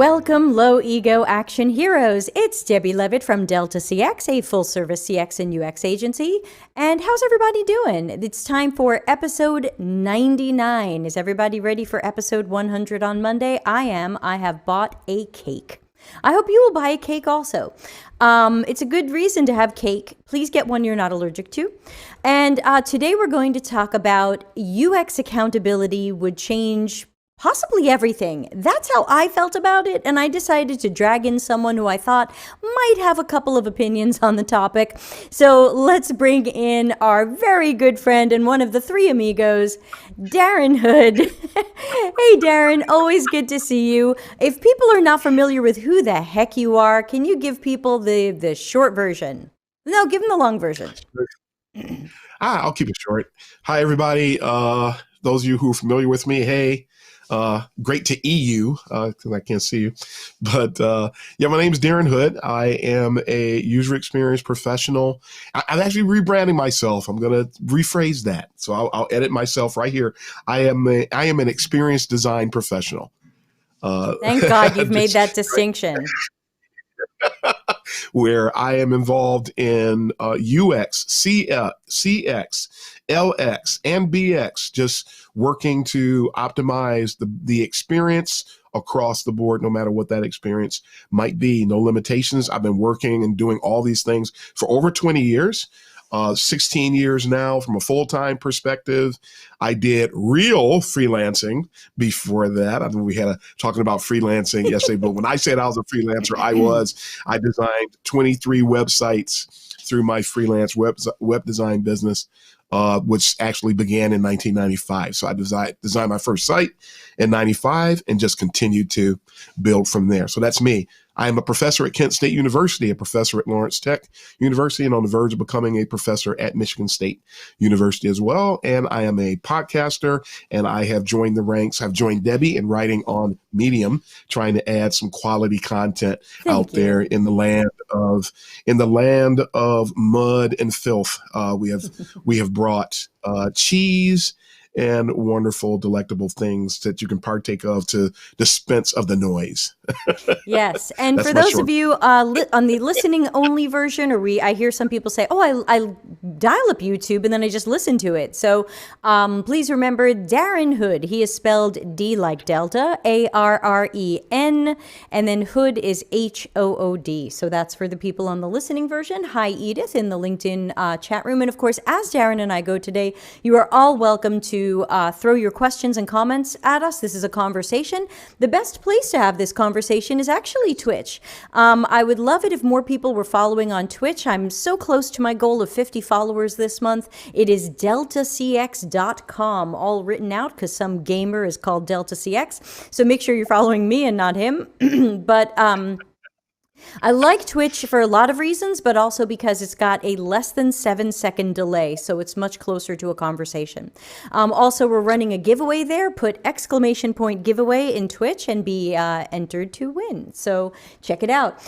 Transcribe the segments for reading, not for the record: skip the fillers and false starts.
Welcome, low ego action heroes. It's Debbie Levitt from Delta CX, a full service CX and UX agency. And how's everybody doing? It's time for episode 99. Is everybody ready for episode 100 on Monday? I am. I have bought a cake. I hope you will buy a cake also. It's a good reason to have cake. Please get one you're not allergic to. And today we're going to talk about UX accountability would change possibly everything. That's how I felt about it, and I decided to drag in someone who I thought might have a couple of opinions on the topic. So let's bring in our very good friend and one of the three amigos, Darren Hood. Hey Darren, always good to see you. If people are not familiar with who the heck you are, can you give people the short version? No, give them the long version. I'll keep it short. Hi, everybody. Those of you who are familiar with me, hey. Great to you because I can't see you. But yeah, my name is Darren Hood. I am a user experience professional. I'm actually rebranding myself. I'm going to rephrase that. So I'll edit myself right here. I am an experience design professional. Thank God you've made that distinction. Where I am involved in UX, CX, LX, and BX, just working to optimize the experience across the board, no matter what that experience might be. No limitations. I've been working and doing all these things for over 20 years. 16 years now from a full-time perspective. I did real freelancing before that. I mean, we had talking about freelancing yesterday, but when I said I was a freelancer, I designed 23 websites through my freelance web design business, which actually began in 1995. So I designed my first site in 95 and just continued to build from there. So that's me. I am a professor at Kent State University, a professor at Lawrence Tech University, and on the verge of becoming a professor at Michigan State University as well. And I am a podcaster, and I have joined the ranks. I've joined Debbie in writing on Medium, trying to add some quality content out there in the land of mud and filth. We have brought cheese and wonderful, delectable things that you can partake of to dispense of the noise. Yes. And for those of you on the listening only version, I hear some people say, oh, I dial up YouTube and then I just listen to it. So please remember Darren Hood. He is spelled D like Delta, ARREN, and then Hood is HOOD. So that's for the people on the listening version. Hi, Edith, in the LinkedIn chat room. And of course, as Darren and I go today, you are all welcome to throw your questions and comments at us. This is a conversation. The best place to have this conversation is actually Twitch. I would love it if more people were following on Twitch. I'm so close to my goal of 50 followers this month. It is deltacx.com, all written out because some gamer is called Delta CX. So make sure you're following me and not him. But I like Twitch for a lot of reasons, but also because it's got a less than 7-second delay, so it's much closer to a conversation. Also, we're running a giveaway there. Put ! Giveaway in Twitch and be entered to win. So check it out.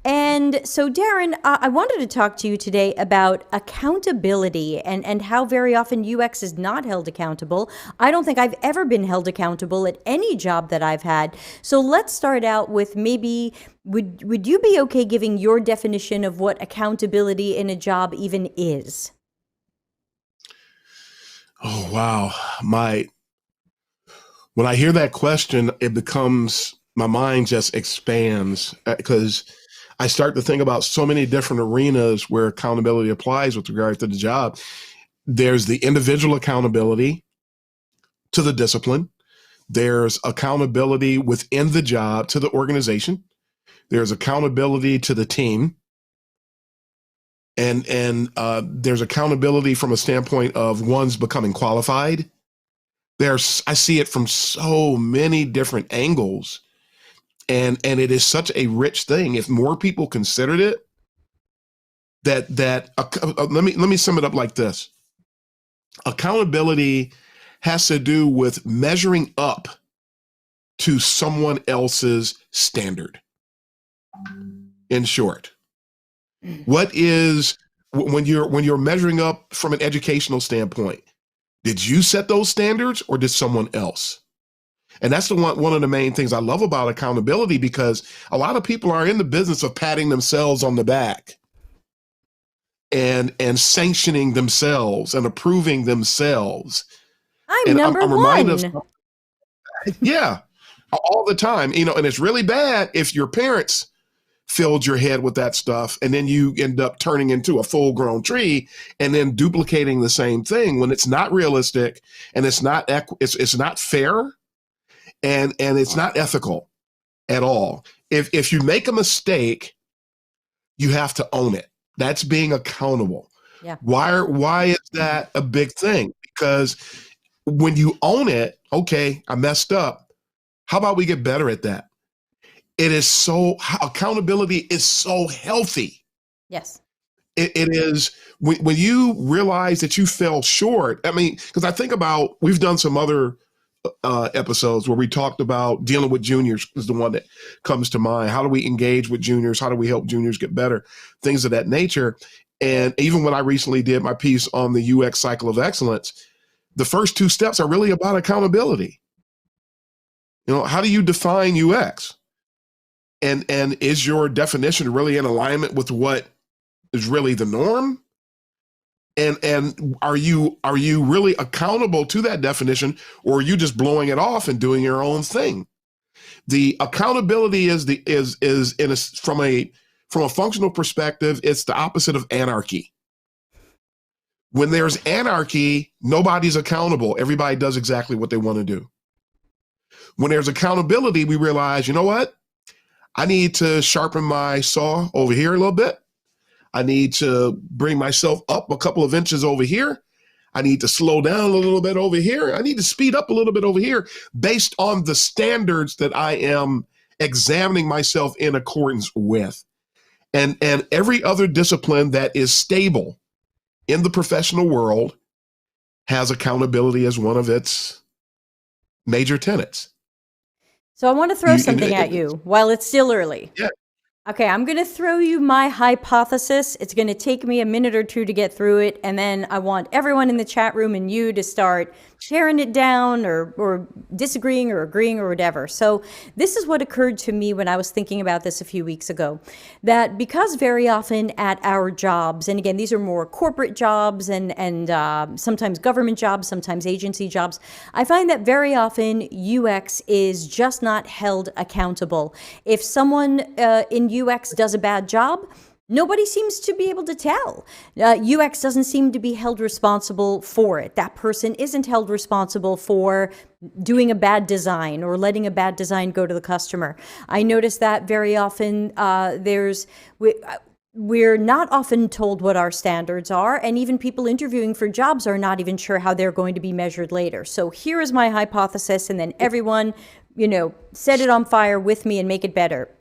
And so, Darren, I wanted to talk to you today about accountability and how very often UX is not held accountable. I don't think I've ever been held accountable at any job that I've had. So let's start out with maybe, would you be okay giving your definition of what accountability in a job even is? Oh, wow. When I hear that question, my mind just expands because I start to think about so many different arenas where accountability applies with regard to the job. There's the individual accountability to the discipline. There's accountability within the job to the organization. There's accountability to the team. And there's accountability from a standpoint of one's becoming qualified. I see it from so many different angles. And it is such a rich thing. If more people considered it, let me sum it up like this. Accountability has to do with measuring up to someone else's standard. In short, what is when you're measuring up from an educational standpoint? Did you set those standards or did someone else? And that's one of the main things I love about accountability, because a lot of people are in the business of patting themselves on the back and sanctioning themselves and approving themselves. I'm And number I'm reminded one. of, yeah, all the time, and it's really bad if your parents filled your head with that stuff and then you end up turning into a full grown tree and then duplicating the same thing when it's not realistic, and it's not it's not fair, and it's not ethical at all. If you make a mistake, you have to own it. That's being accountable. Yeah. Why is that a big thing? Because when you own it, okay, I messed up. How about we get better at that? Accountability is so healthy. Yes. It is when you realize that you fell short. I mean, because I think about, we've done some other episodes where we talked about dealing with juniors, is the one that comes to mind. How do we engage with juniors? How do we help juniors get better? Things of that nature. And even when I recently did my piece on the UX cycle of excellence, the first two steps are really about accountability. How do you define UX? And is your definition really in alignment with what is really the norm? And are you really accountable to that definition, or are you just blowing it off and doing your own thing? The accountability from a functional perspective, it's the opposite of anarchy. When there's anarchy, nobody's accountable. Everybody does exactly what they want to do. When there's accountability, we realize, you know what? I need to sharpen my saw over here a little bit. I need to bring myself up a couple of inches over here. I need to slow down a little bit over here. I need to speed up a little bit over here, based on the standards that I am examining myself in accordance with. And every other discipline that is stable in the professional world has accountability as one of its major tenets. So I want to throw something at you while it's still early. Yeah. Okay, I'm going to throw you my hypothesis. It's going to take me a minute or two to get through it, and then I want everyone in the chat room and you to start tearing it down or disagreeing or agreeing or whatever. So this is what occurred to me when I was thinking about this a few weeks ago, that because very often at our jobs, and again, these are more corporate jobs and sometimes government jobs, sometimes agency jobs, I find that very often UX is just not held accountable. If someone in UX does a bad job, nobody seems to be able to tell. UX doesn't seem to be held responsible for it. That person isn't held responsible for doing a bad design or letting a bad design go to the customer. I notice that very often we're not often told what our standards are, and even people interviewing for jobs are not even sure how they're going to be measured later. So here is my hypothesis, and then everyone, set it on fire with me and make it better.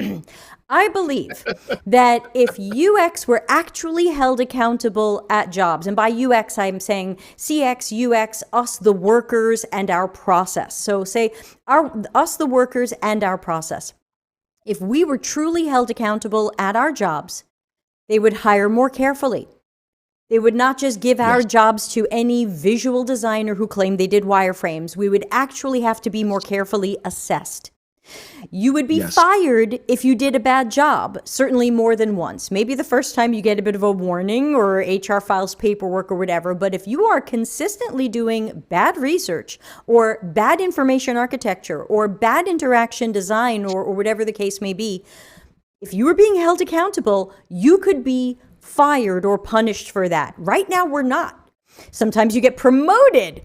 I believe that if UX were actually held accountable at jobs, and by UX, I'm saying CX, UX, us, the workers, and our process. So say us, the workers, and our process. If we were truly held accountable at our jobs, they would hire more carefully. They would not just give our jobs to any visual designer who claimed they did wireframes. We would actually have to be more carefully assessed. You would be fired if you did a bad job, certainly more than once. Maybe the first time you get a bit of a warning or HR files paperwork or whatever, but if you are consistently doing bad research or bad information architecture or bad interaction design or whatever the case may be, if you were being held accountable, you could be fired or punished for that. Right now, we're not. Sometimes you get promoted.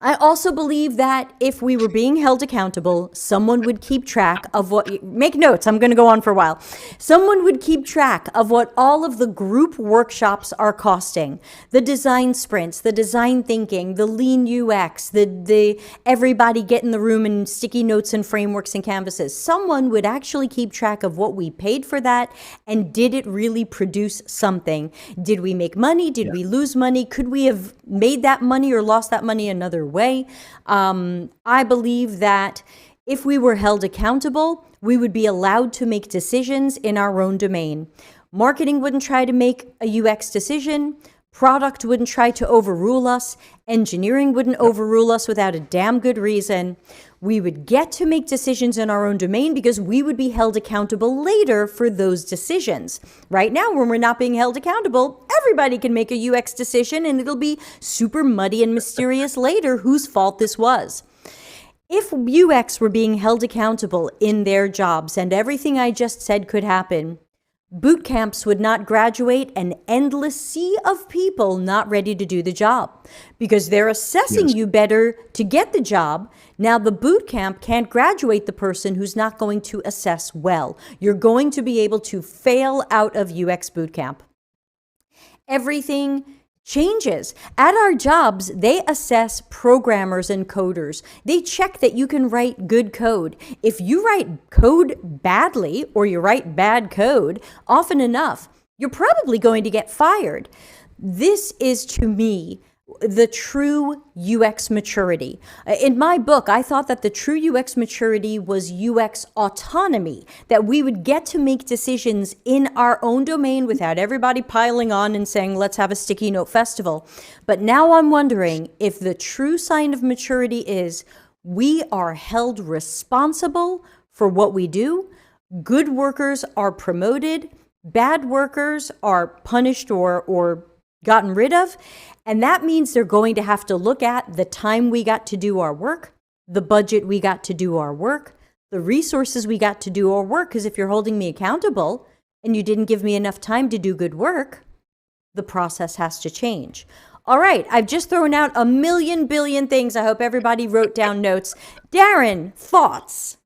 I also believe that if we were being held accountable, someone would keep track of make notes, I'm going to go on for a while. Someone would keep track of what all of the group workshops are costing. The design sprints, the design thinking, the lean UX, the everybody get in the room and sticky notes and frameworks and canvases. Someone would actually keep track of what we paid for that, and did it really produce something? Did we make money? Did we lose money? Could we have made that money or lost that money another way? I believe that if we were held accountable, we would be allowed to make decisions in our own domain. Marketing wouldn't try to make a UX decision. Product wouldn't try to overrule us. Engineering wouldn't overrule us without a damn good reason. We would get to make decisions in our own domain because we would be held accountable later for those decisions. Right now, when we're not being held accountable, everybody can make a UX decision and it'll be super muddy and mysterious later whose fault this was. If UX were being held accountable in their jobs and everything I just said could happen, boot camps would not graduate an endless sea of people not ready to do the job because they're assessing you better to get the job. Now the boot camp can't graduate the person who's not going to assess well. You're going to be able to fail out of UX boot camp. Everything changes. At our jobs, they assess programmers and coders. They check that you can write good code. If you write code badly or you write bad code often enough, you're probably going to get fired. This is, to me, the true UX maturity. In my book, I thought that the true UX maturity was UX autonomy, that we would get to make decisions in our own domain without everybody piling on and saying, let's have a sticky note festival. But now I'm wondering if the true sign of maturity is we are held responsible for what we do. Good workers are promoted. Bad workers are punished or gotten rid of. And that means they're going to have to look at the time we got to do our work, the budget we got to do our work, the resources we got to do our work. Because if you're holding me accountable and you didn't give me enough time to do good work, the process has to change. All right, I've just thrown out a million billion things. I hope everybody wrote down notes. Darren, thoughts?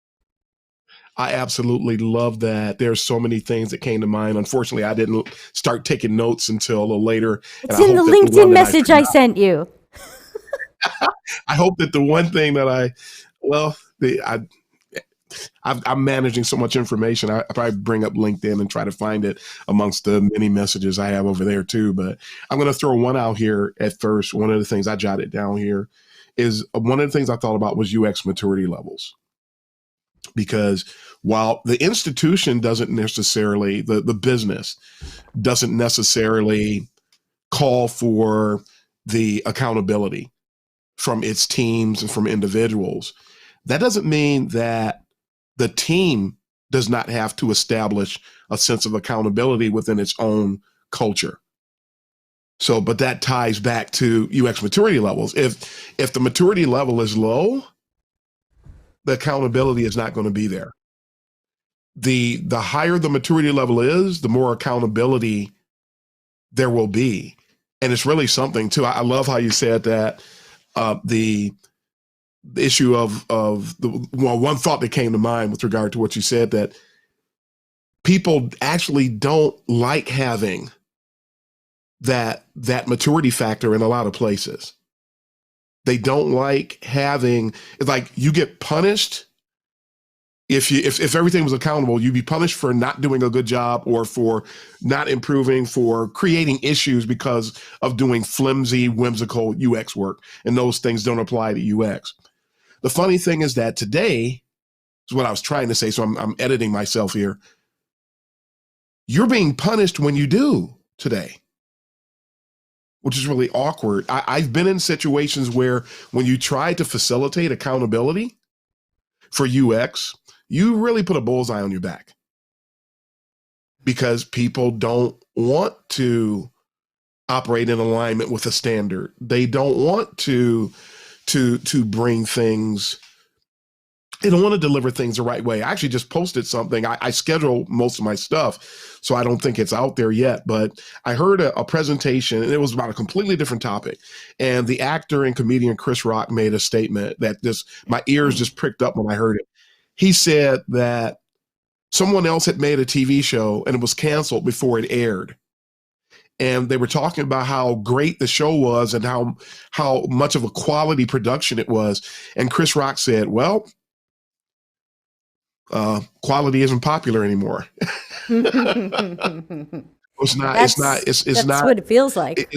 I absolutely love that. There's so many things that came to mind. Unfortunately, I didn't start taking notes until a little later. It's in the LinkedIn message I sent you. I hope that the one thing that I'm managing so much information. I probably bring up LinkedIn and try to find it amongst the many messages I have over there too. But I'm going to throw one out here at first. One of the things I jotted down here is one of the things I thought about was UX maturity levels. Because while the institution doesn't necessarily, the business doesn't necessarily call for the accountability from its teams and from individuals, that doesn't mean that the team does not have to establish a sense of accountability within its own culture. So, but that ties back to UX maturity levels. If the maturity level is low, the accountability is not going to be there. The higher the maturity level is, the more accountability there will be. And it's really something too. I love how you said that the issue of one thought that came to mind with regard to what you said, that people actually don't like having that maturity factor in a lot of places. They don't like having, it's like you get punished. If everything was accountable, you'd be punished for not doing a good job or for not improving, for creating issues because of doing flimsy, whimsical UX work. And those things don't apply to UX. The funny thing is that today is what I was trying to say. So I'm editing myself here. You're being punished when you do today, which is really awkward. I've been in situations where when you try to facilitate accountability for UX, you really put a bullseye on your back because people don't want to operate in alignment with a standard. They don't want to bring things. They don't want to deliver things the right way. I actually just posted something. I schedule most of my stuff, so I don't think it's out there yet. But I heard a presentation, and it was about a completely different topic. And the actor and comedian Chris Rock made a statement that my ears just pricked up when I heard it. He said that someone else had made a TV show, and it was canceled before it aired. And they were talking about how great the show was and how much of a quality production it was. And Chris Rock said, well, quality isn't popular anymore. It's not. That's what it feels like.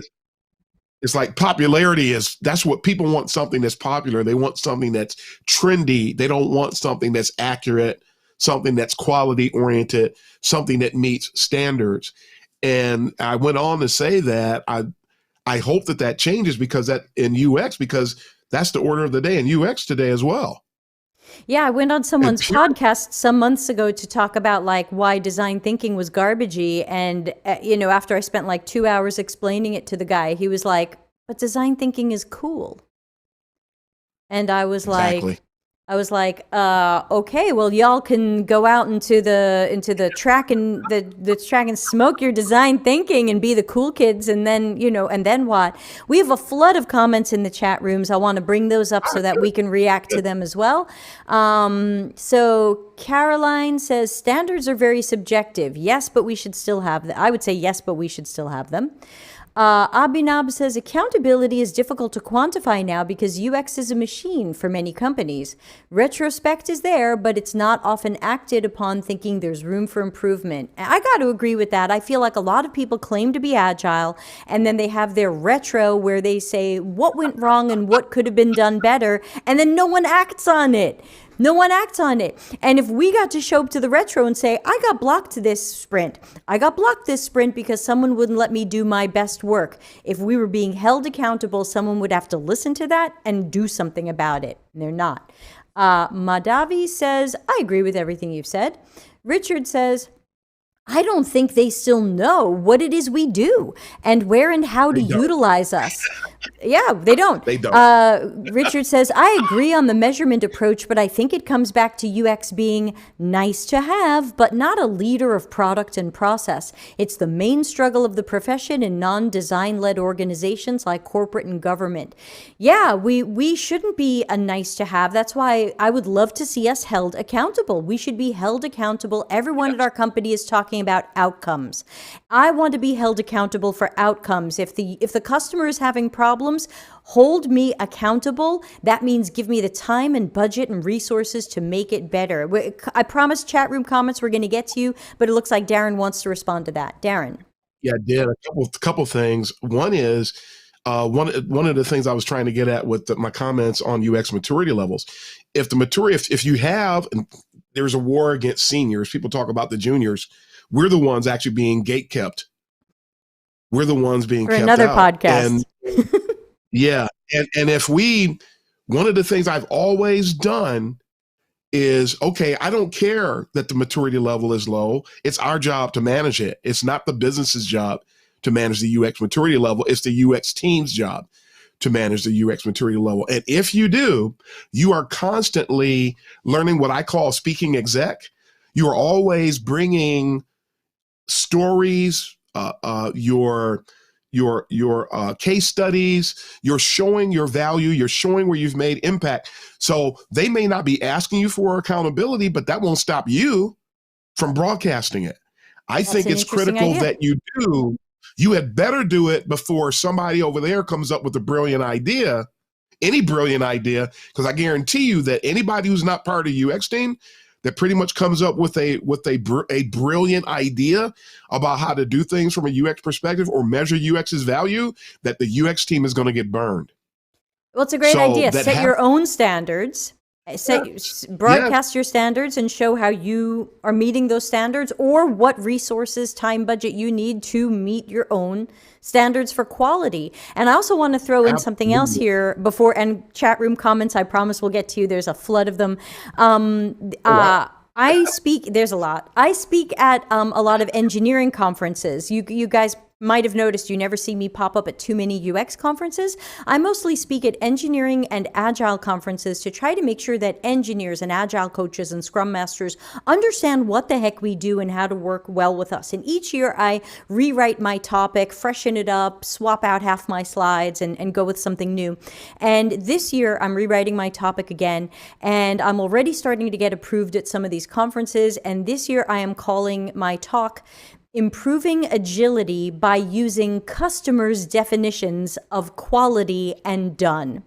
It's like popularity that's what people want, something that's popular. They want something that's trendy. They don't want something that's accurate, something that's quality oriented, something that meets standards. And I went on to say that I hope that changes because that in UX, because that's the order of the day in UX today as well. Yeah, I went on someone's podcast some months ago to talk about like why design thinking was garbagey. And, after I spent like 2 hours explaining it to the guy, he was like, but design thinking is cool. And I was Exactly. okay, well, y'all can go out into the track and the track and smoke your design thinking and be the cool kids, and then and then what? We have a flood of comments in the chat rooms. I want to bring those up so that we can react to them as well. So Caroline says standards are very subjective. Yes, but we should still have them. I would say yes, but we should still have them. Abinab says accountability is difficult to quantify now because UX is a machine for many companies. Retrospect is there, but it's not often acted upon, thinking there's room for improvement. I got to agree with that. I feel like a lot of people claim to be agile, and then they have their retro where they say what went wrong and what could have been done better, and then no one acts on it. No one acts on it. And if we got to show up to the retro and say, I got blocked this sprint. I got blocked this sprint because someone wouldn't let me do my best work. If we were being held accountable, someone would have to listen to that and do something about it. And they're not. Madavi says, I agree with everything you've said. Richard says, I don't think they still know what it is we do and where and how to utilize us. Yeah, they don't. They don't. Richard says, I agree on the measurement approach, but I think it comes back to UX being nice to have, but not a leader of product and process. It's the main struggle of the profession in non-design-led organizations like corporate and government. Yeah, we shouldn't be a nice to have. That's why I would love to see us held accountable. We should be held accountable. Everyone at our company is talking about outcomes. I want to be held accountable for outcomes. If the customer is having problems, hold me accountable. That means give me the time and budget and resources to make it better. I promised chat room comments we're going to get to you, but it looks like Darren wants to respond to that. Darren. Yeah, I did. A couple things. One is one of the things I was trying to get at with my comments on UX maturity levels. If you have, and there's a war against seniors, people talk about the juniors. We're the ones actually being gatekept. We're the ones being kept another out. podcast. And, yeah. And if one of the things I've always done is, okay, I don't care that the maturity level is low. It's our job to manage it. It's not the business's job to manage the UX maturity level. It's the UX team's job to manage the UX maturity level. And if you do, you are constantly learning what I call speaking exec. You are always bringing stories, your case studies, you're showing your value, you're showing where you've made impact. So they may not be asking you for accountability, but that won't stop you from broadcasting it. I think it's critical that you do. You had better do it before somebody over there comes up with a brilliant idea, any brilliant idea, because I guarantee you that anybody who's not part of the UX team that pretty much comes up with a brilliant idea about how to do things from a UX perspective or measure UX's value, that the UX team is going to get burned. Well, it's a great idea. Set your own standards. Broadcast your standards and show how you are meeting those standards, or what resources, time, budget you need to meet your own standards for quality. And I also want to throw in something else here before, and chat room comments, I promise we'll get to you. There's a flood of them. There's a lot. I speak at a lot of engineering conferences. You guys might have noticed you never see me pop up at too many UX conferences. I mostly speak at engineering and agile conferences to try to make sure that engineers and agile coaches and scrum masters understand what the heck we do and how to work well with us. And each year I rewrite my topic, freshen it up, swap out half my slides and go with something new. And this year I'm rewriting my topic again, and I'm already starting to get approved at some of these conferences. And this year I am calling my talk Improving Agility by Using Customers' Definitions of Quality and Done.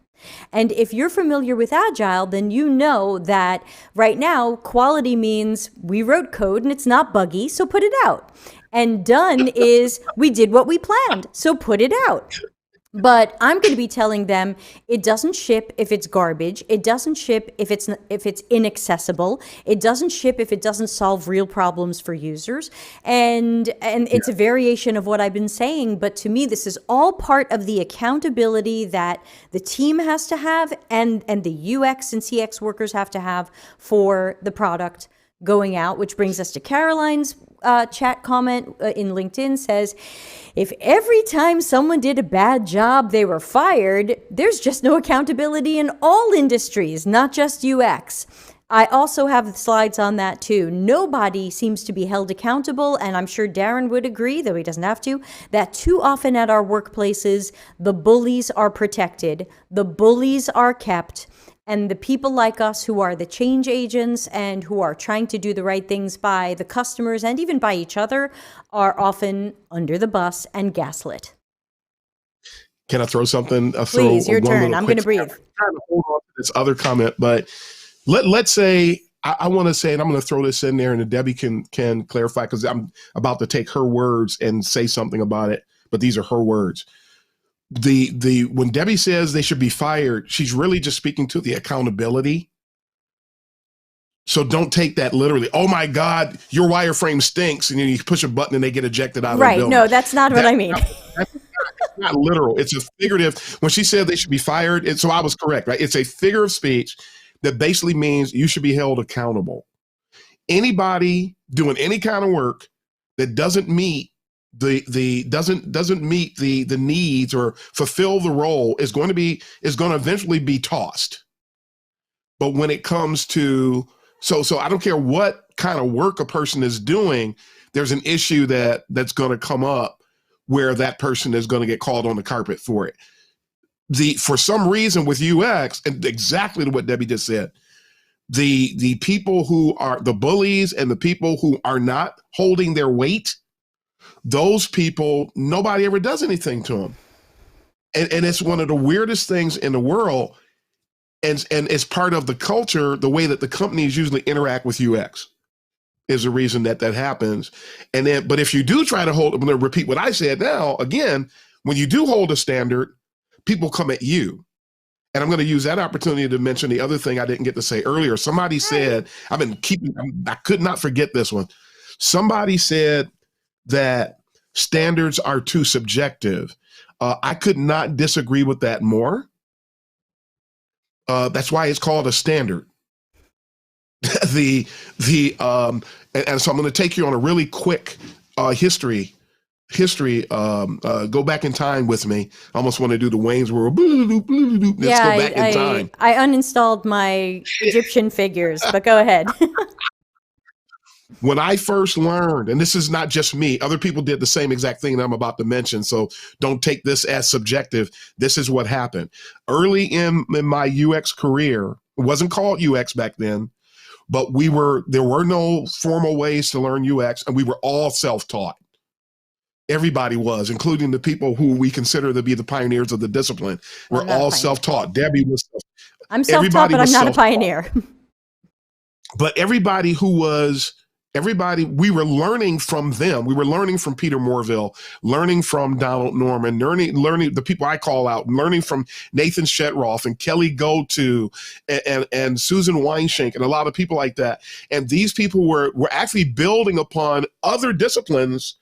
And if you're familiar with Agile, then you know that right now, quality means we wrote code and it's not buggy, so put it out. And done is we did what we planned, so put it out. But I'm going to be telling them it doesn't ship if it's garbage. It doesn't ship if it's inaccessible. It doesn't ship if it doesn't solve real problems for users. And it's a variation of what I've been saying. But to me, this is all part of the accountability that the team has to have, and the UX and CX workers have to have for the product going out, which brings us to Caroline's chat comment in LinkedIn says, if every time someone did a bad job, they were fired, there's just no accountability in all industries, not just UX. I also have slides on that too. Nobody seems to be held accountable, and I'm sure Darren would agree, though he doesn't have to, that too often at our workplaces, the bullies are protected, the bullies are kept, and the people like us who are the change agents and who are trying to do the right things by the customers and even by each other are often under the bus and gaslit. Can I throw something? Please, your turn. I'm going to breathe. I'm trying to hold on to this other comment, but let's say, I want to say, and I'm going to throw this in there, and Debbie can clarify, because I'm about to take her words and say something about it, but these are her words. When Debbie says they should be fired, she's really just speaking to the accountability. So don't take that literally. Oh my God, your wireframe stinks, and then you push a button and they get ejected out of the building. Right? No, that's not what I mean. That's not literal. It's a figurative. When she said they should be fired, so I was correct, right? It's a figure of speech that basically means you should be held accountable. Anybody doing any kind of work that doesn't meet doesn't meet the needs or fulfill the role is going to eventually be tossed. But when it comes to so I don't care what kind of work a person is doing, there's an issue that's going to come up where that person is going to get called on the carpet for it. For some reason with UX, and exactly what Debbie just said, the people who are the bullies and the people who are not holding their weight, those people, nobody ever does anything to them. And it's one of the weirdest things in the world. And it's part of the culture, the way that the companies usually interact with UX is the reason that happens. And then, but if you do try to hold, I'm going to repeat what I said now, again, when you do hold a standard, people come at you. And I'm going to use that opportunity to mention the other thing I didn't get to say earlier. Somebody said, I could not forget this one. Somebody said that standards are too subjective. I could not disagree with that more. That's why it's called a standard. And so I'm going to take you on a really quick history. Go back in time with me. I almost want to do the Wayne's World. Let's go back in time. I uninstalled my Egyptian figures, but go ahead. When I first learned, and this is not just me, other people did the same exact thing that I'm about to mention, so don't take this as subjective. This is what happened. Early in my UX career, it wasn't called UX back then, but there were no formal ways to learn UX, and we were all self-taught. Everybody was, including the people who we consider to be the pioneers of the discipline. We're all self-taught. Debbie was. I'm self-taught, but I'm not a pioneer. But we were learning from them. We were learning from Peter Morville, learning from Donald Norman, learning the people I call out, learning from Nathan Shetroff and Kelly Goto and Susan Weinschenk and a lot of people like that. And these people were actually building upon other disciplines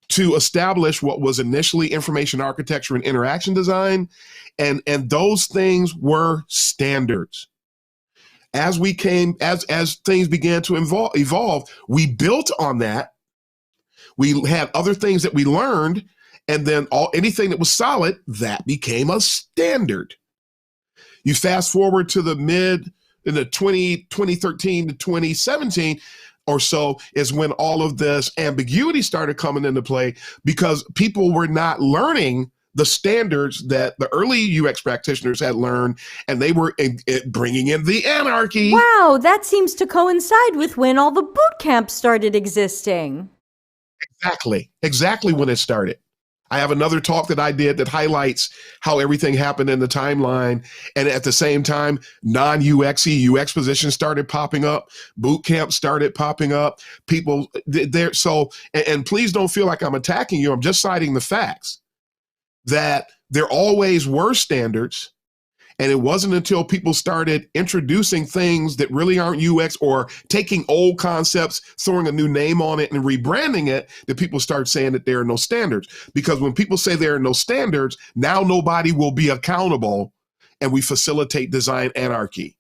to establish what was initially information architecture and interaction design. And those things were standards. As things began to evolve, we built on that. We had other things that we learned, and then anything that was solid, that became a standard. You fast forward to the 2013 to 2017 or so is when all of this ambiguity started coming into play, because people were not learning the standards that the early UX practitioners had learned, and they were bringing in the anarchy. Wow, that seems to coincide with when all the boot camps started existing. Exactly when it started. I have another talk that I did that highlights how everything happened in the timeline. And at the same time, non-UXy UX positions started popping up. Boot camps started popping up. People there. So, and please don't feel like I'm attacking you. I'm just citing the facts. that there always were standards. And it wasn't until people started introducing things that really aren't UX or taking old concepts, throwing a new name on it and rebranding it, that people start saying that there are no standards. Because when people say there are no standards, now nobody will be accountable, and we facilitate design anarchy.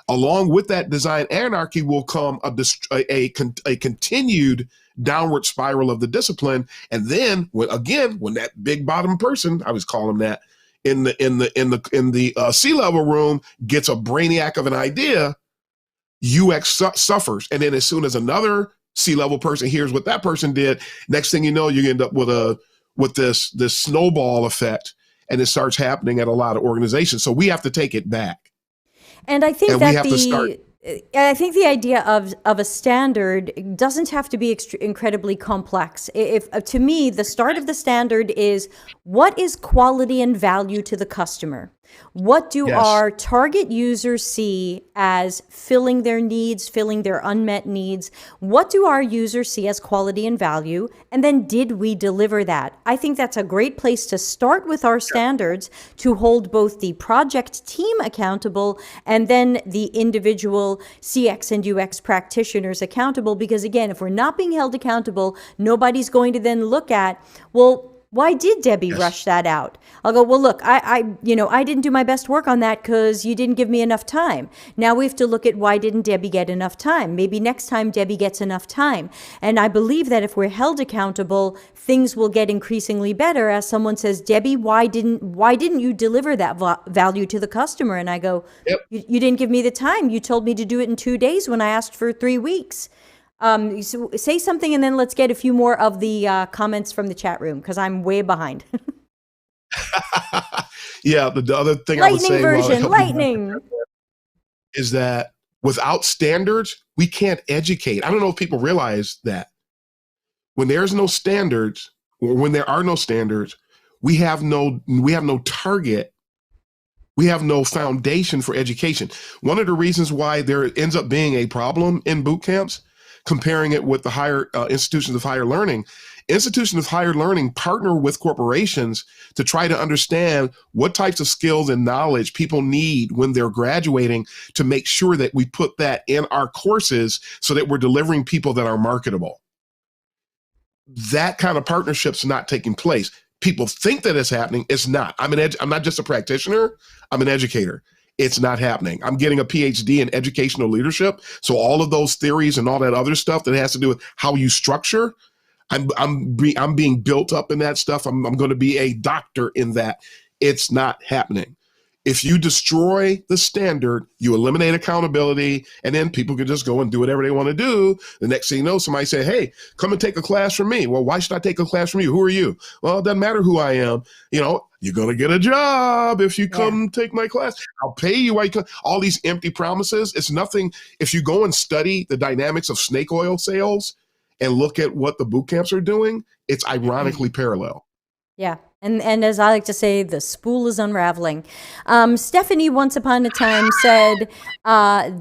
Along with that design anarchy will come a continued downward spiral of the discipline. And then when that big bottom person, I always call him that, in the C-level room gets a brainiac of an idea, UX suffers. And then as soon as another C-level person hears what that person did, next thing you know, you end up with this snowball effect, and it starts happening at a lot of organizations. So we have to take it back. And I think I think the idea of a standard doesn't have to be incredibly complex. If to me, the start of the standard is, what is quality and value to the customer? What do our target users see as filling their needs, filling their unmet needs? What do our users see as quality and value? And then did we deliver that? I think that's a great place to start with our standards, to hold both the project team accountable and then the individual CX and UX practitioners accountable. Because again, if we're not being held accountable, nobody's going to then look at, well, why did Debbie rush that out? I'll go, well, look, I didn't do my best work on that because you didn't give me enough time. Now we have to look at, why didn't Debbie get enough time? Maybe next time Debbie gets enough time. And I believe that if we're held accountable, things will get increasingly better. As someone says, Debbie, why didn't you deliver that value to the customer? And I go, you didn't give me the time. You told me to do it in 2 days when I asked for 3 weeks. So say something, and then let's get a few more of the comments from the chat room, because I'm way behind. Yeah, the other thing I would say, lightning, is that without standards, we can't educate. I don't know if people realize that when there's no standards, or when there are no standards, we have no target. We have no foundation for education. One of the reasons why there ends up being a problem in boot camps, comparing it with the higher institutions of higher learning partner with corporations to try to understand what types of skills and knowledge people need when they're graduating, to make sure that we put that in our courses so that we're delivering people that are marketable. That kind of partnership's not taking place. People think that it's happening. It's not. I'm not just a practitioner. I'm an educator. It's not happening. I'm getting a PhD in educational leadership. So all of those theories and all that other stuff that has to do with how you structure, I'm being built up in that stuff. I'm going to be a doctor in that. It's not happening. If you destroy the standard, you eliminate accountability, and then people can just go and do whatever they want to do. The next thing you know, somebody say, hey, come and take a class from me. Well, why should I take a class from you? Who are you? Well, it doesn't matter who I am. You're going to get a job if you come take my class. I'll pay you. All these empty promises. It's nothing. If you go and study the dynamics of snake oil sales and look at what the boot camps are doing, it's ironically parallel. Yeah. And as I like to say, the spool is unraveling. Stephanie once upon a time said,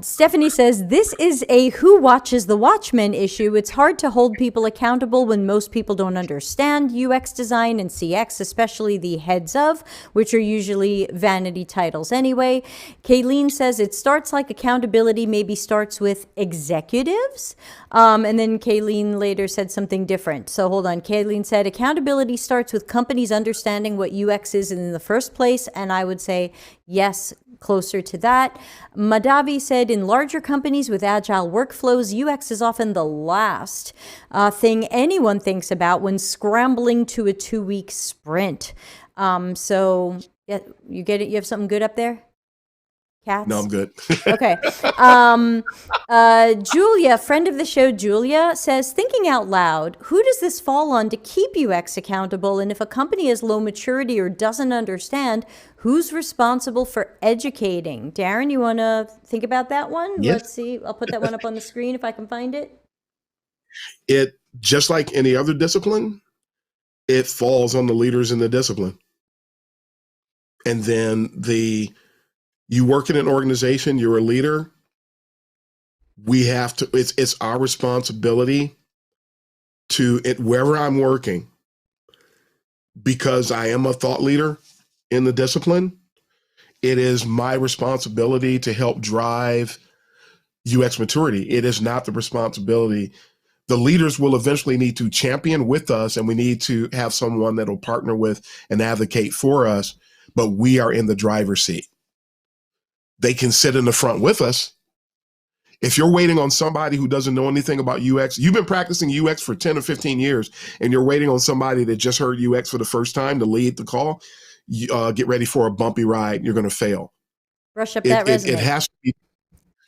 Stephanie says, this is a who watches the Watchmen issue. It's hard to hold people accountable when most people don't understand UX design and CX, especially the heads of, which are usually vanity titles anyway. Kayleen says, it starts like accountability maybe starts with executives. And then Kayleen later said something different. So hold on. Kayleen said, accountability starts with companies understanding what UX is in the first place. And I would say, yes, closer to that. Madhavi said, in larger companies with agile workflows, UX is often the last thing anyone thinks about when scrambling to a 2-week sprint. So yeah, you get it? You have something good up there? Cats? No, I'm good. Okay. Julia, friend of the show, Julia says, thinking out loud, who does this fall on to keep UX accountable? And if a company has low maturity or doesn't understand, who's responsible for educating? Darren, you want to think about that one? Yes. Let's see. I'll put that one up on the screen if I can find it. It, just like any other discipline, it falls on the leaders in the discipline. And then you work in an organization, you're a leader. We have to, it's our responsibility to, wherever I'm working, because I am a thought leader in the discipline, it is my responsibility to help drive UX maturity. It is not the responsibility. The leaders will eventually need to champion with us, and we need to have someone that will partner with and advocate for us, but we are in the driver's seat. They can sit in the front with us. If you're waiting on somebody who doesn't know anything about UX, you've been practicing UX for 10 or 15 years, and you're waiting on somebody that just heard UX for the first time to lead the call, get ready for a bumpy ride. You're going to fail. Brush up that resume. It has to be,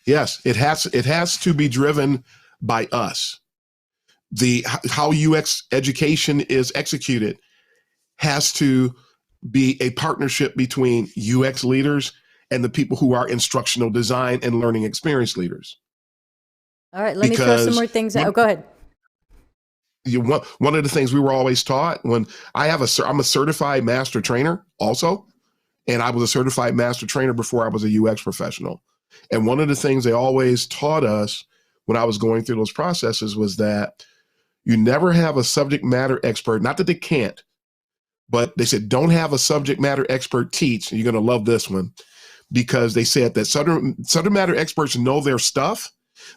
yes, it has to be driven by us. How UX education is executed has to be a partnership between UX leaders and the people who are instructional design and learning experience leaders. All right, let me throw some more things out. Oh, go ahead. One of the things we were always taught when I'm a certified master trainer also, and I was a certified master trainer before I was a UX professional. And one of the things they always taught us when I was going through those processes was that you never have a subject matter expert, not that they can't, but they said, don't have a subject matter expert teach. And you're going to love this one, because they said that subject matter experts know their stuff,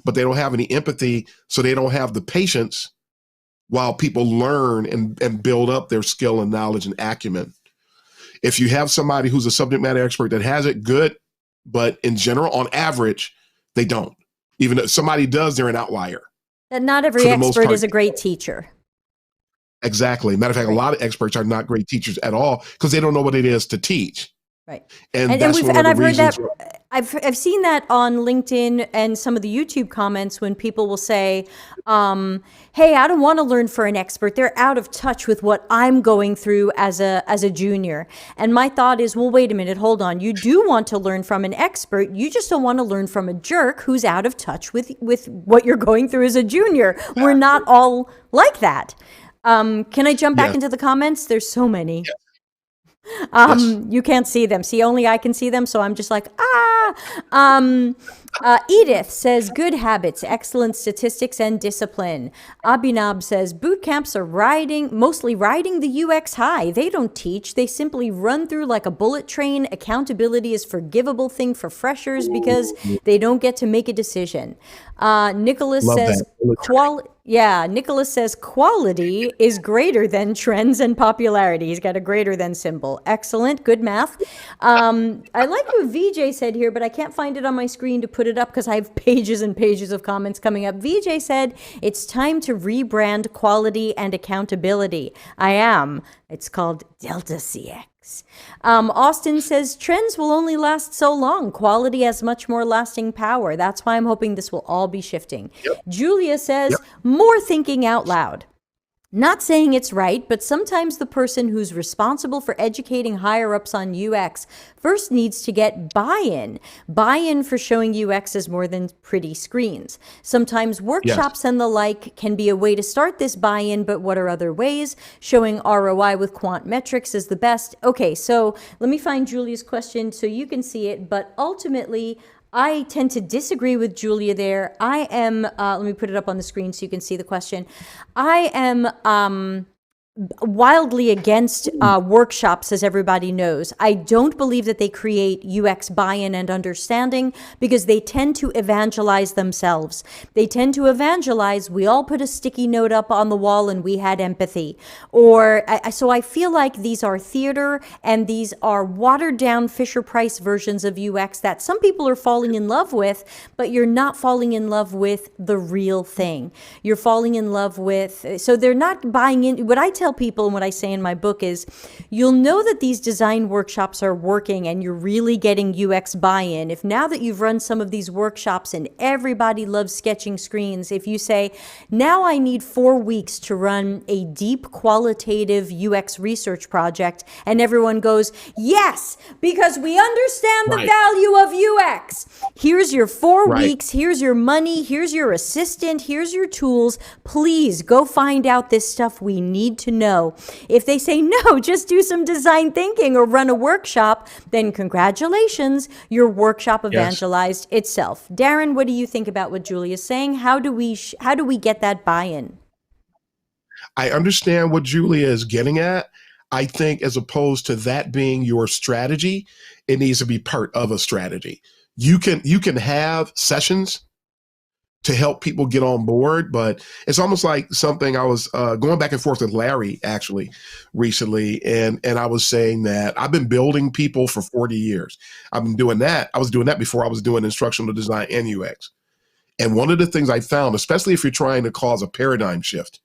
but they don't have any empathy. So they don't have the patience while people learn and build up their skill and knowledge and acumen. If you have somebody who's a subject matter expert that has it, good, but in general, on average, they don't. Even if somebody does, they're an outlier. That not every expert is a great teacher. Exactly. Matter of fact, a lot of experts are not great teachers at all because they don't know what it is to teach. Right. And that's one of the I've heard reasons. that. I've seen that on LinkedIn and some of the YouTube comments when people will say, "Hey, I don't want to learn for an expert. They're out of touch with what I'm going through as a junior." And my thought is, well, wait a minute, hold on. You do want to learn from an expert. You just don't want to learn from a jerk who's out of touch with what you're going through as a junior. We're not all like that. Can I jump back into the comments? There's so many. Yes. You can't see them. See, only I can see them. So I'm just like, Edith says, good habits, excellent statistics and discipline. Abhinab says, boot camps are mostly riding the UX high. They don't teach. They simply run through like a bullet train. Accountability is a forgivable thing for freshers because they don't get to make a decision. Nicholas says, Nicholas says quality is greater than trends and popularity. He's got a greater than symbol. Excellent. Good math. I like what VJ said here, but I can't find it on my screen to put it up because I have pages and pages of comments coming up. VJ said, it's time to rebrand quality and accountability. I am. It's called Delta CX. Austin says trends will only last so long. Quality has much more lasting power. That's why I'm hoping this will all be shifting. Yep. Julia says more thinking out loud. Not saying it's right, but sometimes the person who's responsible for educating higher ups on UX first needs to get buy-in. Buy-in for showing UX as more than pretty screens. Sometimes workshops and the like can be a way to start this buy-in, but what are other ways? Showing ROI with quant metrics is the best. Okay, so let me find Julia's question so you can see it, but ultimately, I tend to disagree with Julia there. I am, let me put it up on the screen so you can see the question. I am wildly against workshops, as everybody knows. I don't believe that they create UX buy-in and understanding because they tend to evangelize themselves. They tend to evangelize, we all put a sticky note up on the wall and we had empathy. So I feel like these are theater and these are watered down Fisher-Price versions of UX that some people are falling in love with, but you're not falling in love with the real thing. You're falling in love with, so they're not buying in. What I tell people and what I say in my book is you'll know that these design workshops are working and you're really getting UX buy-in if now that you've run some of these workshops and everybody loves sketching screens, if you say, now I need 4 weeks to run a deep qualitative UX research project, and everyone goes, yes, because we understand the value of UX. Here's your 4 weeks, here's your money, here's your assistant, here's your tools. Please go find out this stuff we need to know. If they say, no, just do some design thinking or run a workshop, then congratulations, your workshop evangelized itself. Darren, what do you think about what Julia's saying? How do we get that buy-in? I understand what Julia is getting at. I think as opposed to that being your strategy, it needs to be part of a strategy. You can have sessions to help people get on board, but it's almost like something I was going back and forth with Larry actually recently, and I was saying that I've been building people for 40 years. I've been doing that. I was doing that before I was doing instructional design and UX. And one of the things I found, especially if you're trying to cause a paradigm shift,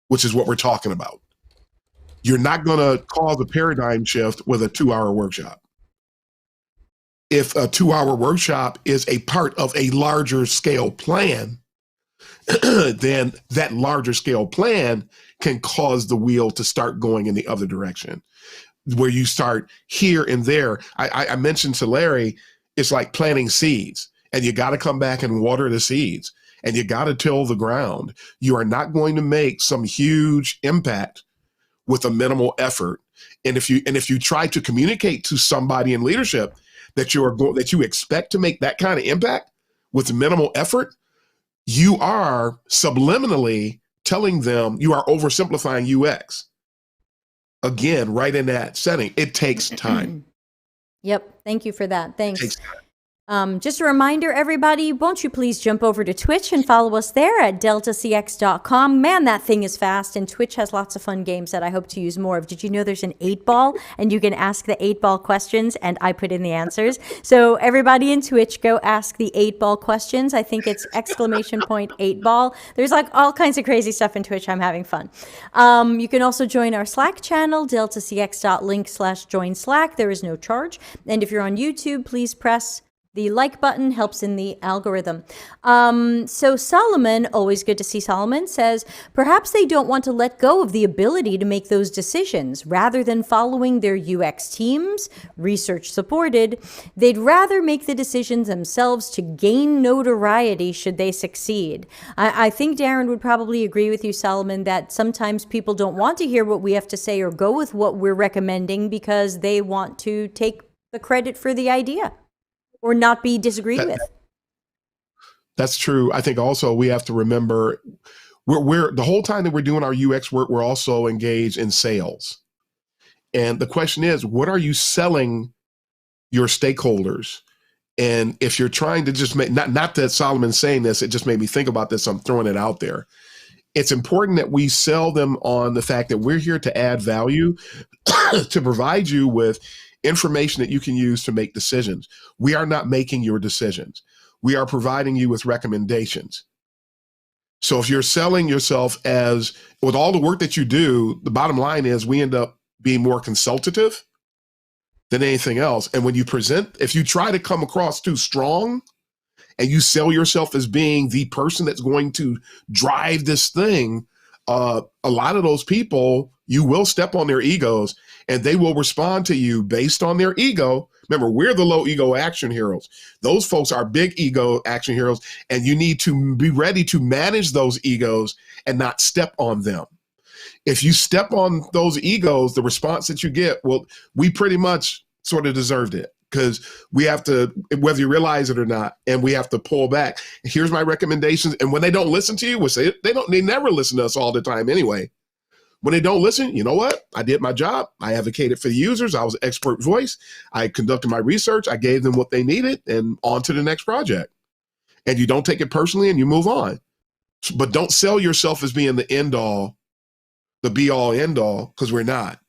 which is what we're talking about, you're not going to cause a paradigm shift with a 2-hour workshop. If a 2-hour workshop is a part of a larger scale plan, then that larger scale plan can cause the wheel to start going in the other direction, where you start here and there. I mentioned to Larry, it's like planting seeds, and you got to come back and water the seeds, and you got to till the ground. You are not going to make some huge impact with a minimal effort. And if you try to communicate to somebody in leadership that you expect to make that kind of impact with minimal effort, you are subliminally telling them you are oversimplifying UX. Again, right in that setting, it takes time. Yep. Thank you for that. Thanks. It takes time. Just a reminder, everybody, won't you please jump over to Twitch and follow us there at deltacx.com. Man, that thing is fast, and Twitch has lots of fun games that I hope to use more of. Did you know there's an 8-ball, and you can ask the 8-ball questions, and I put in the answers? So everybody in Twitch, go ask the 8-ball questions. I think it's ! 8-ball. There's like all kinds of crazy stuff in Twitch. I'm having fun. You can also join our Slack channel, deltacx.link/join Slack. There is no charge. And if you're on YouTube, please press the like button, helps in the algorithm. So Solomon, always good to see Solomon, says, perhaps they don't want to let go of the ability to make those decisions. Rather than following their UX teams, research supported, they'd rather make the decisions themselves to gain notoriety should they succeed. I think Darren would probably agree with you, Solomon, that sometimes people don't want to hear what we have to say or go with what we're recommending because they want to take the credit for the idea or not be disagreed with. That's true. I think also we have to remember we're the whole time that we're doing our UX work, we're also engaged in sales. And the question is, what are you selling your stakeholders? And if you're trying to just make, not that Solomon's saying this, it just made me think about this. I'm throwing it out there. It's important that we sell them on the fact that we're here to add value, to provide you with information that you can use to make decisions. We are not making your decisions. We are providing you with recommendations. So if you're selling yourself as, with all the work that you do, the bottom line is we end up being more consultative than anything else. And when you present, if you try to come across too strong and you sell yourself as being the person that's going to drive this thing, a lot of those people, you will step on their egos and they will respond to you based on their ego. Remember, we're the low ego action heroes. Those folks are big ego action heroes, and you need to be ready to manage those egos and not step on them. If you step on those egos, the response that you get, well, we pretty much sort of deserved it, because we have to, whether you realize it or not, and we have to pull back. Here's my recommendations. And when they don't listen to you, we'll say they never listen to us all the time anyway. When they don't listen, you know what? I did my job. I advocated for the users. I was an expert voice. I conducted my research. I gave them what they needed, and on to the next project. And you don't take it personally and you move on. But don't sell yourself as being the end all, the be all end all, because we're not.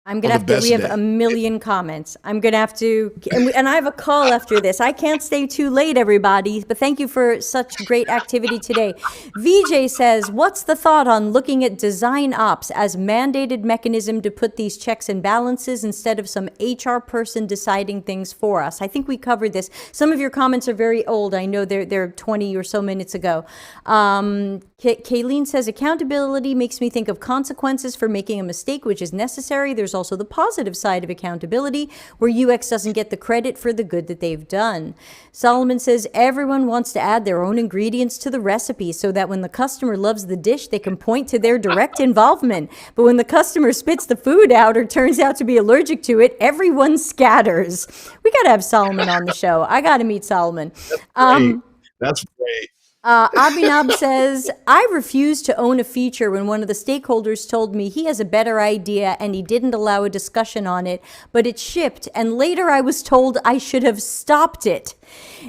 I'm going to have to, we have a million comments. I'm going to have to, and I have a call after this. I can't stay too late, everybody, but thank you for such great activity today. VJ says, what's the thought on looking at design ops as mandated mechanism to put these checks and balances instead of some HR person deciding things for us? I think we covered this. Some of your comments are very old. I know they're 20 or so minutes ago. Kayleen says, accountability makes me think of consequences for making a mistake, which is necessary. There's also the positive side of accountability, where UX doesn't get the credit for the good that they've done. Solomon says, everyone wants to add their own ingredients to the recipe so that when the customer loves the dish, they can point to their direct involvement. But when the customer spits the food out or turns out to be allergic to it, everyone scatters. We got to have Solomon on the show. I got to meet Solomon. That's great. Abhinav says, I refused to own a feature when one of the stakeholders told me he has a better idea and he didn't allow a discussion on it, but it shipped, and later I was told I should have stopped it.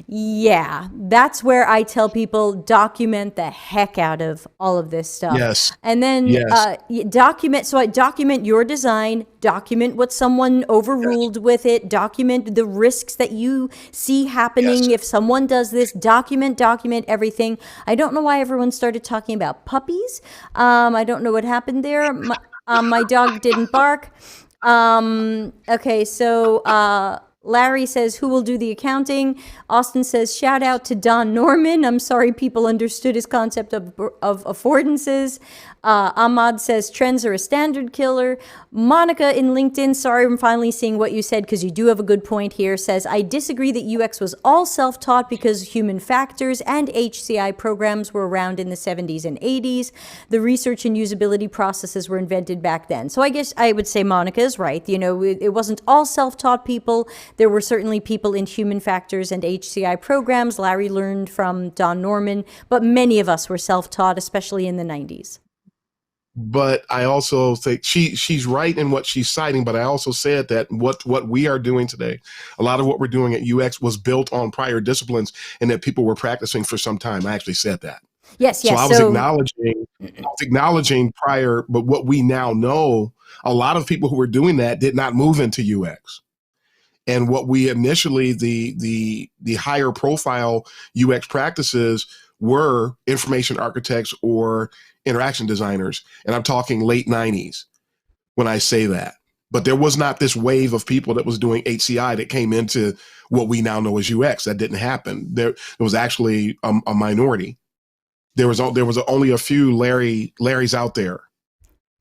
Yeah, that's where I tell people document the heck out of all of this stuff. Yes. And then Yes. document, so I document your design, document what someone overruled with it, document the risks that you see happening Yes. if someone does this, document everything. I don't know why everyone started talking about puppies. I don't know what happened there. My dog didn't bark. Okay, so Larry says, who will do the accounting? Austin says, shout out to Don Norman. I'm sorry people understood his concept of affordances. Ahmad says, trends are a standard killer. Monica in LinkedIn, sorry, I'm finally seeing what you said because you do have a good point here, says, I disagree that UX was all self-taught because human factors and HCI programs were around in the 70s and 80s. The research and usability processes were invented back then. So I guess I would say Monica is right. You know, it wasn't all self-taught people. There were certainly people in human factors and HCI programs. Larry learned from Don Norman, but many of us were self-taught, especially in the 90s. But I also think she's right in what she's citing, but I also said that what we are doing today, a lot of what we're doing at UX was built on prior disciplines and that people were practicing for some time. I actually said that. Yes. So I was acknowledging prior, but what we now know, a lot of people who were doing that did not move into UX. And what we initially, the higher profile UX practices were information architects or interaction designers. And I'm talking late 90s when I say that. But there was not this wave of people that was doing HCI that came into what we now know as UX. That didn't happen. There was actually a minority. There was only a few Larrys out there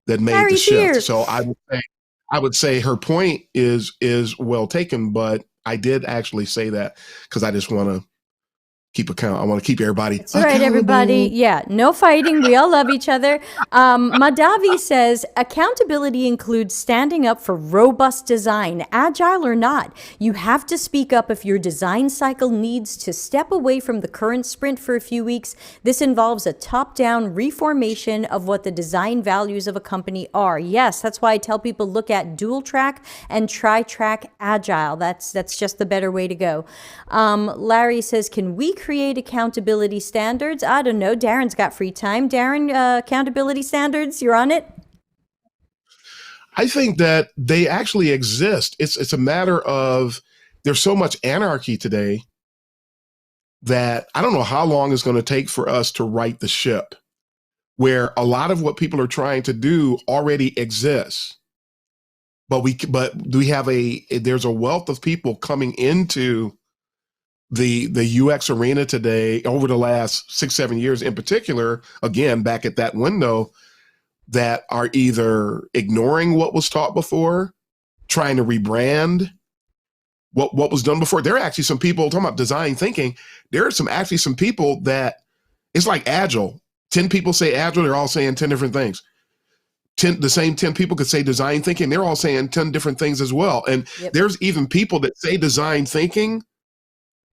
that made the shift. Here. So I would say her point is well taken, but I did actually say that because I just want to keep account. I want to keep everybody. That's all right, everybody. Yeah, no fighting. We all love each other. Madavi says, accountability includes standing up for robust design, agile or not. You have to speak up if your design cycle needs to step away from the current sprint for a few weeks. This involves a top-down reformation of what the design values of a company are. Yes, that's why I tell people look at dual track and tri-track agile. That's just the better way to go. Larry says, can we create accountability standards? I don't know. Darren's got free time. Darren, accountability standards, you're on it? I think that they actually exist. It's a matter of there's so much anarchy today that I don't know how long it's going to take for us to right the ship, where a lot of what people are trying to do already exists. But there's a wealth of people coming into the UX arena today over the last 6-7 years in particular, again, back at that window, that are either ignoring what was taught before, trying to rebrand what was done before. There are actually some people talking about design thinking. There are some people that it's like agile. 10 people say agile, they're all saying 10 different things. The same 10 people could say design thinking, they're all saying 10 different things as well. And There's even people that say design thinking,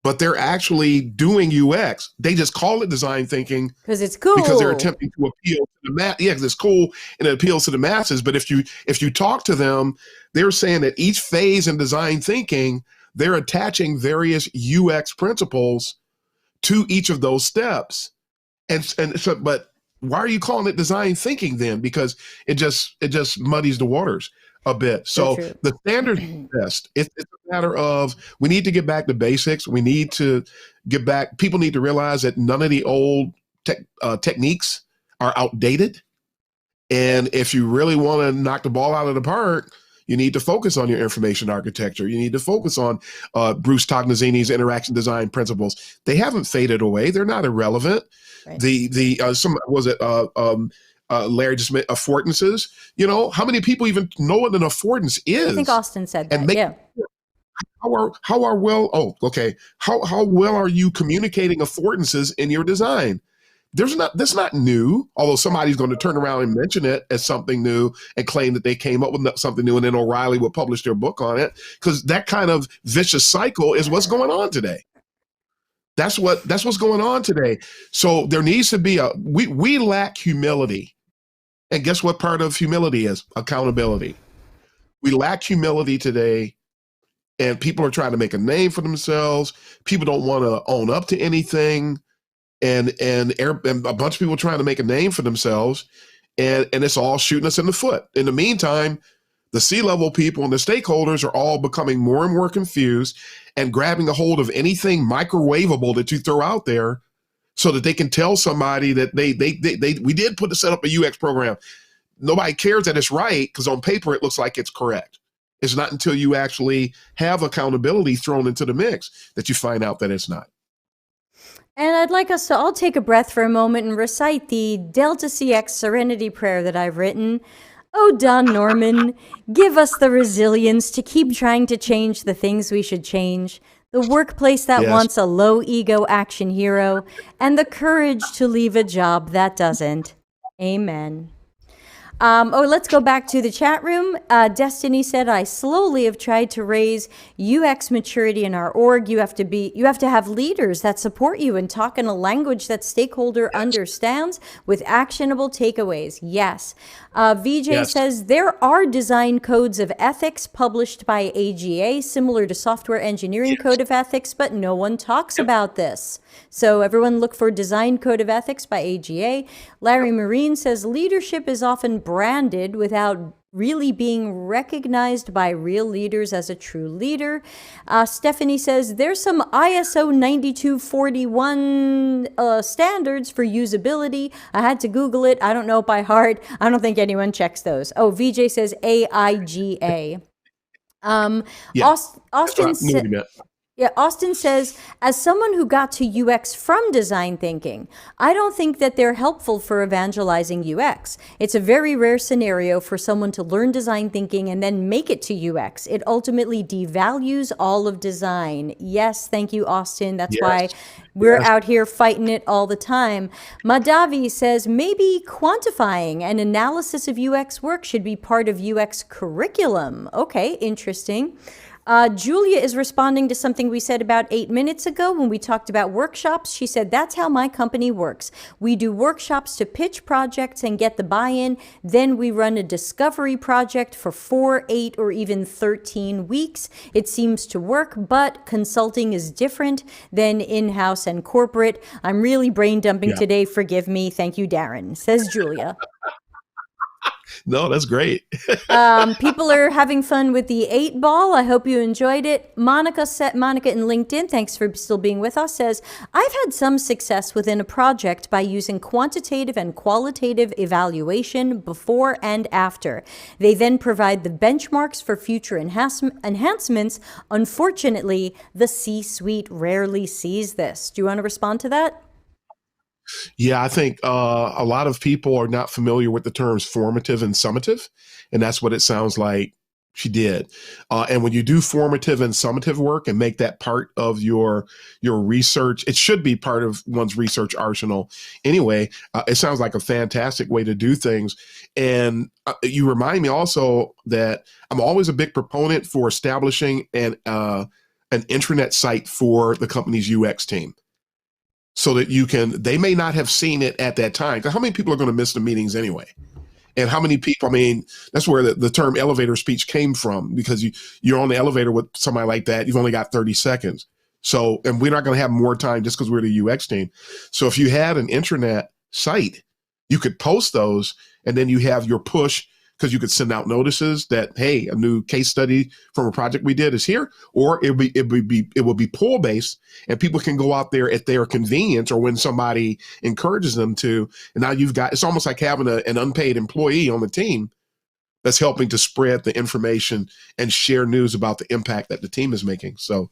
but they're actually doing UX. They just call it design thinking because it's cool. Because they're attempting to appeal to the mass. Yeah, because it's cool and it appeals to the masses. But if you talk to them, they're saying that each phase in design thinking, they're attaching various UX principles to each of those steps. And so, but why are you calling it design thinking then? Because it just muddies the waters a bit. So the standards exist. It's a matter of we need to get back to basics. We need to get back. People need to realize that none of the old techniques are outdated. And if you really want to knock the ball out of the park, you need to focus on your information architecture. You need to focus on Bruce Tognazini's interaction design principles. They haven't faded away. They're not irrelevant. Right. Larry just meant affordances. You know, how many people even know what an affordance is? I think Austin said that. How well are you communicating affordances in your design? That's not new, although somebody's going to turn around and mention it as something new and claim that they came up with something new, and then O'Reilly will publish their book on it, because that kind of vicious cycle is what's going on today. That's what's going on today. So there needs to be we lack humility. And guess what part of humility is? Accountability. We lack humility today, and people are trying to make a name for themselves. People don't want to own up to anything, and a bunch of people trying to make a name for themselves, and it's all shooting us in the foot. In the meantime, the C-level people and the stakeholders are all becoming more and more confused and grabbing a hold of anything microwavable that you throw out there so that they can tell somebody that we did put to set up a UX program. Nobody cares that it's right because on paper it looks like it's correct. It's not until you actually have accountability thrown into the mix that you find out that it's not. And I'd like us to all take a breath for a moment and recite the Delta CX Serenity Prayer that I've written. Oh, Don Norman, give us the resilience to keep trying to change the things we should change, the workplace that wants a low-ego action hero, and the courage to leave a job that doesn't. Amen. Let's go back to the chat room. Destiny said, I slowly have tried to raise UX maturity in our org. You have to have leaders that support you and talk in a language that stakeholder understands with actionable takeaways. Yes. VJ says, there are design codes of ethics published by AGA, similar to software engineering code of ethics, but no one talks about this. So everyone look for Design Code of Ethics by AGA. Larry Marine says leadership is often branded without really being recognized by real leaders as a true leader. Stephanie says there's some ISO 9241 standards for usability. I had to Google it. I don't know it by heart. I don't think anyone checks those. Oh, VJ says AIGA. Austin said... Yeah, Austin says, as someone who got to UX from design thinking, I don't think that they're helpful for evangelizing UX. It's a very rare scenario for someone to learn design thinking and then make it to UX. It ultimately devalues all of design. Yes, thank you, Austin. That's why we're out here fighting it all the time. Madavi says, maybe quantifying and analysis of UX work should be part of UX curriculum. Okay, interesting. Julia is responding to something we said about 8 minutes ago when we talked about workshops. She said, that's how my company works. We do workshops to pitch projects and get the buy-in. Then we run a discovery project for 4, 8, or even 13 weeks. It seems to work, but consulting is different than in-house and corporate. I'm really brain dumping today. Forgive me. Thank you, Darren, says Julia. No, that's great. People are having fun with the 8-ball. I hope you enjoyed it. Monica in LinkedIn, thanks for still being with us, says, I've had some success within a project by using quantitative and qualitative evaluation before and after. They then provide the benchmarks for future enhancements. Unfortunately, the C-suite rarely sees this. Do you want to respond to that? Yeah, I think a lot of people are not familiar with the terms formative and summative, and that's what it sounds like she did. And when you do formative and summative work and make that part of your research, it should be part of one's research arsenal anyway. It sounds like a fantastic way to do things. And you remind me also that I'm always a big proponent for establishing an intranet site for the company's UX team, so that they may not have seen it at that time. Because how many people are going to miss the meetings anyway? And how many people, I mean, that's where the term elevator speech came from, because you're on the elevator with somebody like that, you've only got 30 seconds. So, and we're not going to have more time just because we're the UX team. So if you had an intranet site, you could post those, and then you have your push, because you could send out notices that, hey, a new case study from a project we did is here, or it will be pull based, and people can go out there at their convenience or when somebody encourages them to. And now it's almost like having an unpaid employee on the team that's helping to spread the information and share news about the impact that the team is making. So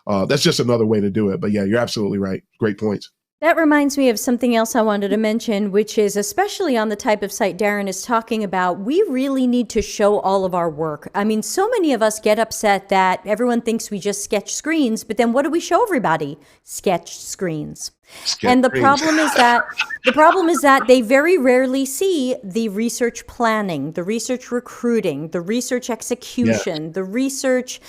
that's just another way to do it. But yeah, you're absolutely right. Great points. That reminds me of something else I wanted to mention, which is, especially on the type of site Darren is talking about, we really need to show all of our work. I mean, so many of us get upset that everyone thinks we just sketch screens, but then what do we show everybody? Sketched screens. And the Screens. problem is that they very rarely see the research planning, the research recruiting, the research execution, the research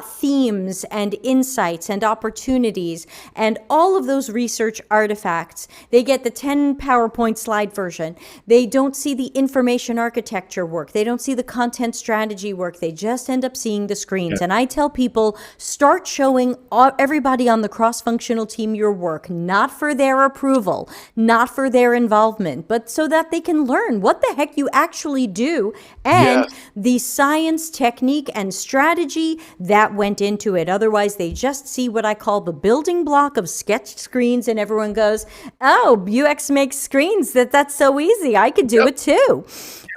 themes and insights and opportunities, and all of those research artifacts. They get the 10 PowerPoint slide version. They don't see the information architecture work. They don't see the content strategy work. They just end up seeing the screens. And I tell people, start showing everybody on the cross-functional team your work, not for their approval, not for their involvement, but so that they can learn what the heck you actually do and the science, technique, and strategy that went into it. Otherwise, they just see what I call the building block of sketched screens, and everyone goes, oh, UX makes screens, that's so easy. I could do it too.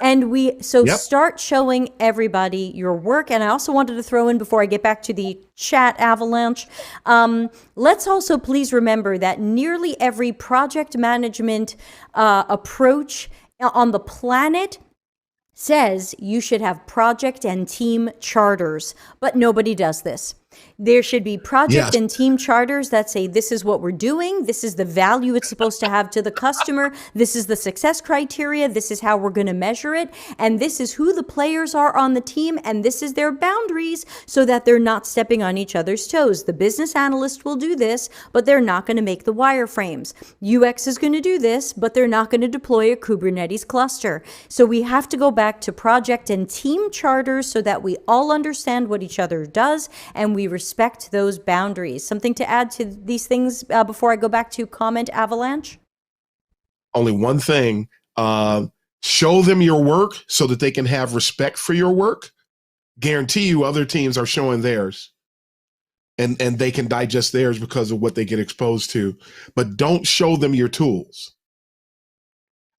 And start showing everybody your work. And I also wanted to throw in, before I get back to the chat avalanche, let's also please remember that nearly every project management approach on the planet says you should have project and team charters, but nobody does this. There should be project and team charters that say, this is what we're doing, this is the value it's supposed to have to the customer, this is the success criteria, this is how we're going to measure it, and this is who the players are on the team, and this is their boundaries, so that they're not stepping on each other's toes. The business analyst will do this, but they're not going to make the wireframes. UX is going to do this, but they're not going to deploy a Kubernetes cluster. So we have to go back to project and team charters so that we all understand what each other does, and we respect those boundaries. Something to add to these things before I go back to comment avalanche? Only one thing. Show them your work so that they can have respect for your work. Guarantee you other teams are showing theirs. And they can digest theirs because of what they get exposed to. But don't show them your tools.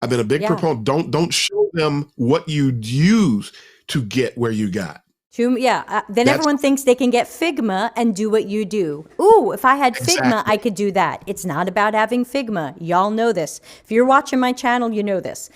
I've been a big proponent. Don't show them what you use to get where you got. Then everyone thinks they can get Figma and do what you do. Ooh, if I had Figma, I could do that. It's not about having Figma. Y'all know this. If you're watching my channel, you know this.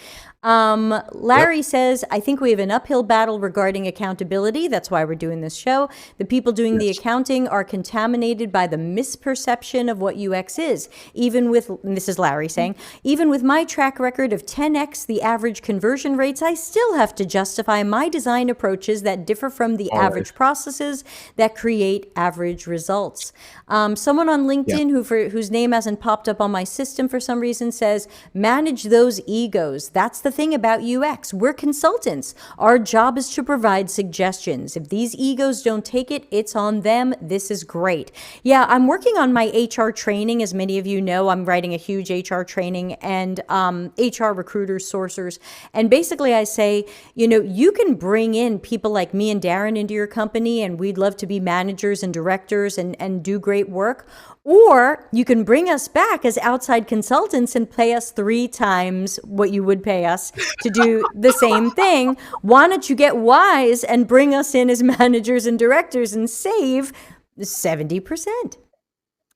Larry says, I think we have an uphill battle regarding accountability. That's why we're doing this show. The people doing the accounting are contaminated by the misperception of what UX is. Even with, and this is Larry saying, even with my track record of 10x the average conversion rates, I still have to justify my design approaches that differ from the average processes that create average results. Someone on LinkedIn whose name hasn't popped up on my system for some reason says, manage those egos. That's the thing about UX. We're consultants. Our job is to provide suggestions. If these egos don't take it, it's on them. This is great. Yeah, I'm working on my HR training. As many of you know, I'm writing a huge HR training and HR recruiters, sourcers. And basically I say, you can bring in people like me and Darren into your company, and we'd love to be managers and directors and do great work. Or you can bring us back as outside consultants and pay us 3 times what you would pay us to do the same thing. Why don't you get wise and bring us in as managers and directors and save 70%?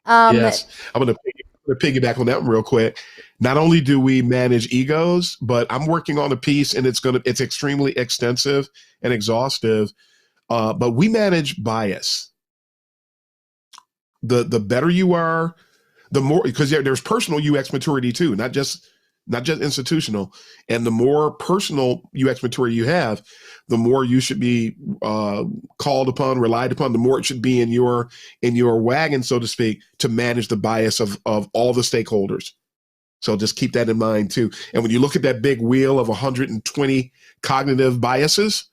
Yes, I'm going to piggyback on that one real quick. Not only do we manage egos, but I'm working on a piece, and it's extremely extensive and exhaustive. But we manage bias. The better you are, the more, because there's personal UX maturity too, not just institutional. And the more personal UX maturity you have, the more you should be called upon, relied upon, the more it should be in your wagon, so to speak, to manage the bias of all the stakeholders. So just keep that in mind too. And when you look at that big wheel of 120 cognitive biases,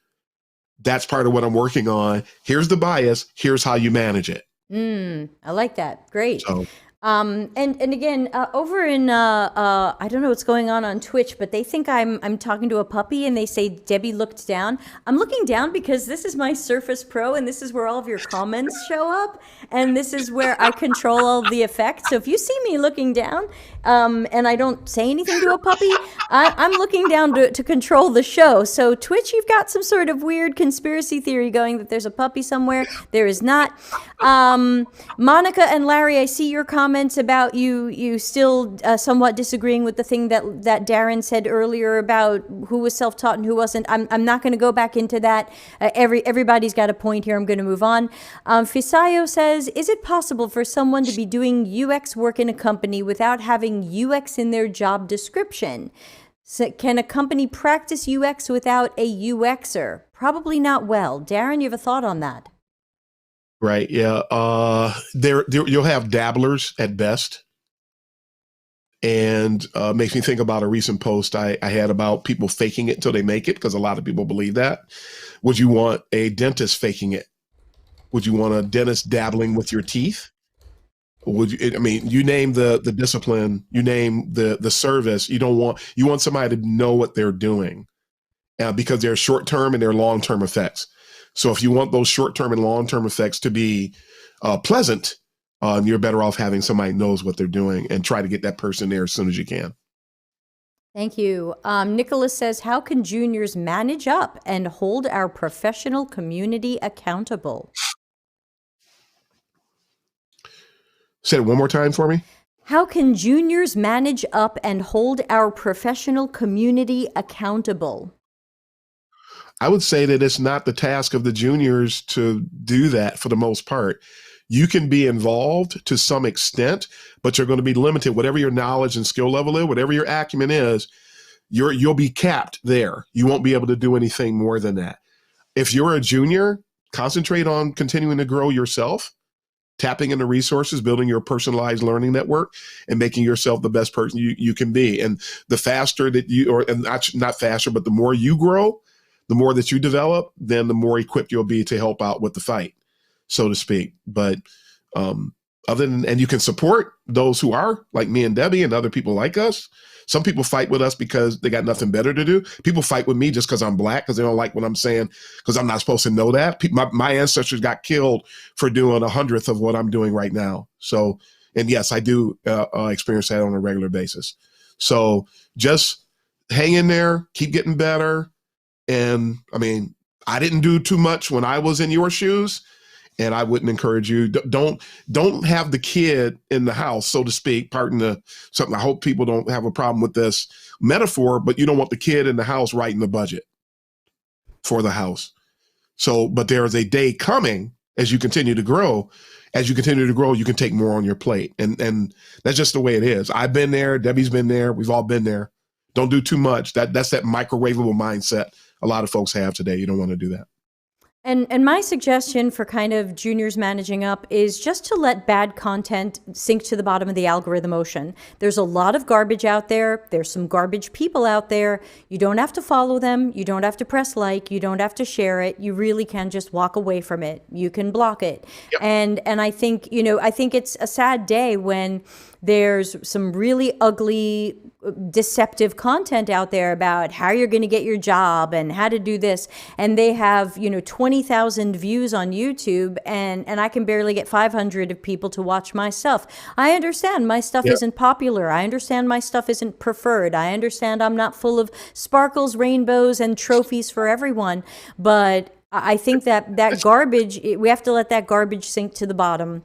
that's part of what I'm working on. Here's the bias. Here's how you manage it. I like that. Great. So, and again, over in I don't know what's going on Twitch, but they think I'm talking to a puppy, and they say Debbie looked down. I'm looking down because this is my Surface Pro, and this is where all of your comments show up, and this is where I control all the effects. So if you see me looking down, and I don't say anything to a puppy, I'm looking down to control the show. So Twitch, you've got some sort of weird conspiracy theory going that there's a puppy somewhere. There is not. Monica and Larry, I see your comments. comments about you still somewhat disagreeing with the thing that Darren said earlier about who was self-taught and who wasn't. I'm not going to go back into that. Everybody's got a point here. I'm going to move on. Fisayo says, is it possible for someone to be doing UX work in a company without having UX in their job description? So can a company practice UX without a UXer? Probably not well. Darren, you have a thought on that? Right. Yeah. There you'll have dabblers at best. And makes me think about a recent post I had about people faking it until they make it, because a lot of people believe that. Would you want a dentist faking it? Would you want a dentist dabbling with your teeth? Would you? I mean, you name the discipline, you name the service. You want somebody to know what they're doing, because there are short term and there are long term effects. So if you want those short term and long term effects to be pleasant, you're better off having somebody who knows what they're doing, and try to get that person there as soon as you can. Thank you. Nicholas says, how can juniors manage up and hold our professional community accountable? Say it one more time for me. How can juniors manage up and hold our professional community accountable? I would say that it's not the task of the juniors to do that for the most part. You can be involved to some extent, but you're going to be limited. Whatever your knowledge and skill level is, whatever your acumen is, you'll be capped there. You won't be able to do anything more than that. If you're a junior, concentrate on continuing to grow yourself, tapping into resources, building your personalized learning network, and making yourself the best person you can be. And the faster that not faster, but the more you grow, the more that you develop, then the more equipped you'll be to help out with the fight, so to speak. But and you can support those who are like me and Debbie and other people like us. Some people fight with us because they got nothing better to do. People fight with me just because I'm Black, because they don't like what I'm saying, because I'm not supposed to know that. My ancestors got killed for doing 100th of what I'm doing right now. So, and yes, I do experience that on a regular basis. So just hang in there, keep getting better. And I mean, I didn't do too much when I was in your shoes, and I wouldn't encourage you. Don't have the kid in the house, so to speak. Pardon something. I hope people don't have a problem with this metaphor, but you don't want the kid in the house writing the budget for the house. So, but there is a day coming as you continue to grow. As you continue to grow, you can take more on your plate, and that's just the way it is. I've been there. Debbie's been there. We've all been there. Don't do too much. That's that microwavable mindset a lot of folks have today. You don't want to do that. And my suggestion for kind of juniors managing up is just to let bad content sink to the bottom of the algorithm ocean. There's a lot of garbage out there. There's some garbage people out there. You don't have to follow them. You don't have to press like. You don't have to share it. You really can just walk away from it. You can block it. Yep. And I think, I think it's a sad day when there's some really ugly, deceptive content out there about how you're going to get your job and how to do this. And they have, 20,000 views on YouTube, and I can barely get 500 of people to watch my stuff. I understand my stuff isn't popular. I understand my stuff isn't preferred. I understand I'm not full of sparkles, rainbows, and trophies for everyone. But I think that garbage, we have to let that garbage sink to the bottom.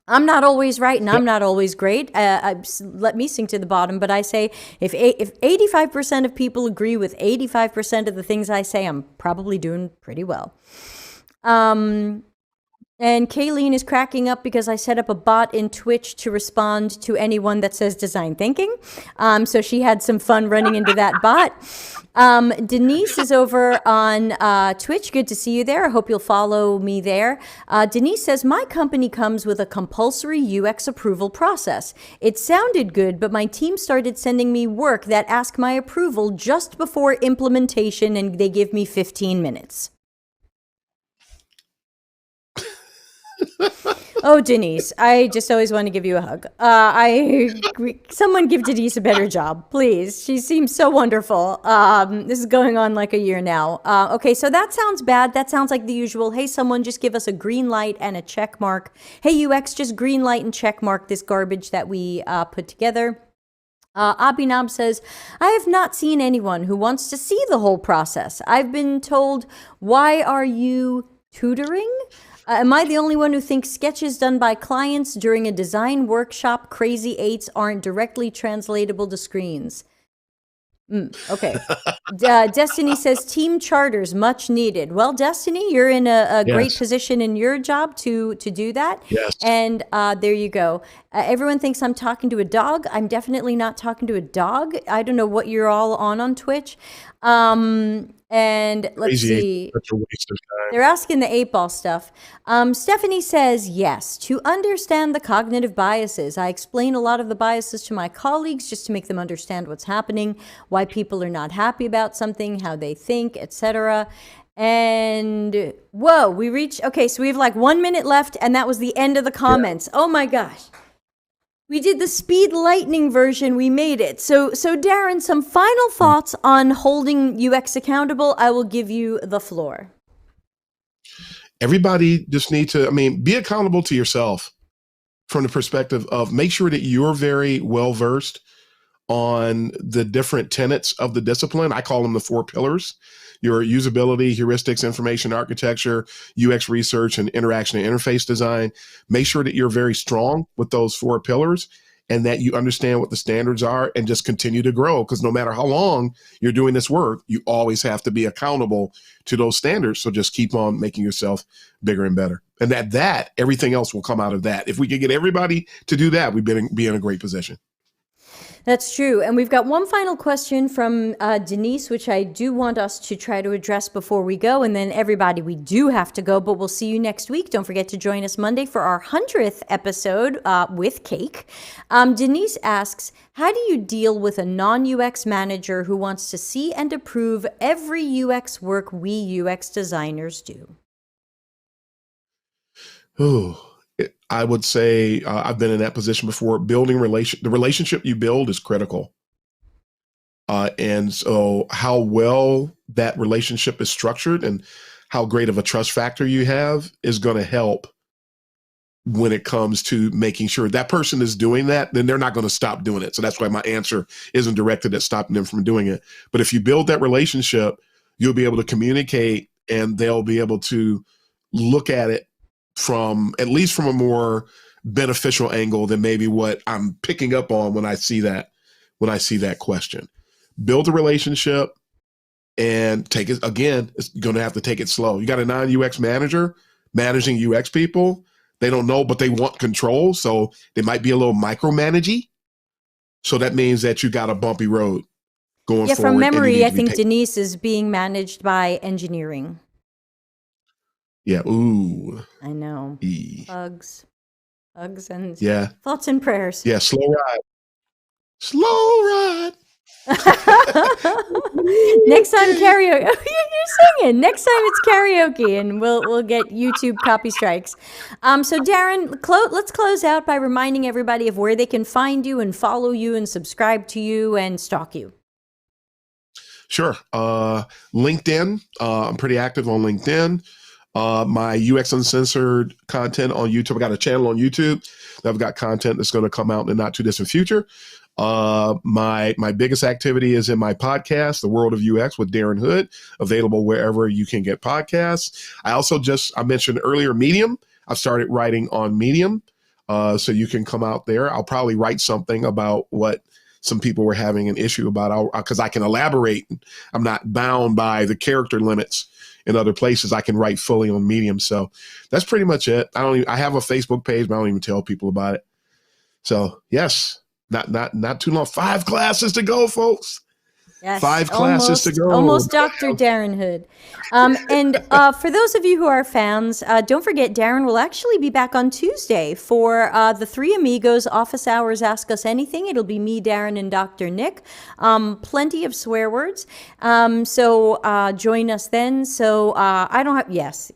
I'm not always right, and I'm not always great. Let me sink to the bottom. But I say if 85% of people agree with 85% of the things I say, I'm probably doing pretty well. And Kayleen is cracking up because I set up a bot in Twitch to respond to anyone that says design thinking. So she had some fun running into that bot. Denise is over on Twitch. Good to see you there. I hope you'll follow me there. Denise says, my company comes with a compulsory UX approval process. It sounded good, but my team started sending me work that asked my approval just before implementation, and they give me 15 minutes. Oh, Denise, I just always want to give you a hug. Someone give Denise a better job, please. She seems so wonderful. This is going on like a year now. Okay, so that sounds bad. That sounds like the usual. Hey, someone just give us a green light and a check mark. Hey, UX, just green light and check mark this garbage that we put together. Abinab says, I have not seen anyone who wants to see the whole process. I've been told, why are you tutoring? Am I the only one who thinks sketches done by clients during a design workshop, crazy eights, aren't directly translatable to screens? Okay. Destiny says team charters much needed. Well, Destiny, you're in a great Yes. position in your job to do that. Yes. And there you go. Everyone thinks I'm talking to a dog. I'm definitely not talking to a dog. I don't know what you're all on Twitch. And let's Crazy. see. Such a waste of time. They're asking the 8-ball stuff. Stephanie says, yes, to understand the cognitive biases. I explain a lot of the biases to my colleagues just to make them understand what's happening, why people are not happy about something, how they think, etc. And whoa, we reached, okay, so we have like 1 minute left, and that was the end of the comments. Yeah. Oh my gosh. We did the speed lightning version. We made it. So Darren, some final thoughts on holding UX accountable. I will give you the floor. Everybody just need to, be accountable to yourself from the perspective of make sure that you're very well versed on the different tenets of the discipline. I call them the 4 pillars: your usability, heuristics, information architecture, UX research, and interaction and interface design. Make sure that you're very strong with those 4 pillars and that you understand what the standards are and just continue to grow. Because no matter how long you're doing this work, you always have to be accountable to those standards. So just keep on making yourself bigger and better. And that everything else will come out of that. If we could get everybody to do that, we'd be in a great position. That's true. And we've got one final question from Denise, which I do want us to try to address before we go. And then everybody, we do have to go, but we'll see you next week. Don't forget to join us Monday for our 100th episode with cake. Denise asks, how do you deal with a non-UX manager who wants to see and approve every UX work we UX designers do? Oh, I would say I've been in that position before. Building the relationship you build is critical. And so how well that relationship is structured and how great of a trust factor you have is going to help when it comes to making sure that person is doing that, then they're not going to stop doing it. So that's why my answer isn't directed at stopping them from doing it. But if you build that relationship, you'll be able to communicate and they'll be able to look at it from at least from a more beneficial angle than maybe what I'm picking up on when I see that question. Build a relationship and take it again. It's going to have to take it slow. You got a non-UX manager managing UX people. They don't know, but they want control. So they might be a little micromanagey. So that means that you got a bumpy road going forward. Yeah, from memory, I think Denise is being managed by engineering. Yeah. Ooh. I know. Hugs and thoughts and prayers. Yeah. Slow ride. Next time karaoke. You're singing. Next time it's karaoke, and we'll get YouTube copy strikes. So Darren, let's close out by reminding everybody of where they can find you and follow you and subscribe to you and stalk you. Sure. LinkedIn. I'm pretty active on LinkedIn. My UX Uncensored content on YouTube. I got a channel on YouTube that I've got content that's going to come out in the not too distant future. My biggest activity is in my podcast, The World of UX with Darren Hood, available wherever you can get podcasts. I also I mentioned earlier Medium. I've started writing on Medium, so you can come out there. I'll probably write something about what some people were having an issue about, because I can elaborate. I'm not bound by the character limits in other places. I can write fully on Medium. So that's pretty much it. I have a Facebook page, but I don't even tell people about it. So yes, not too long. 5 classes to go, folks. Yes, 5 classes to go. Almost Dr. Darren Hood. And for those of you who are fans, don't forget Darren will actually be back on Tuesday for the Three Amigos Office Hours Ask Us Anything. It'll be me, Darren, and Dr. Nick. Plenty of swear words. So join us then. So I don't have, yes,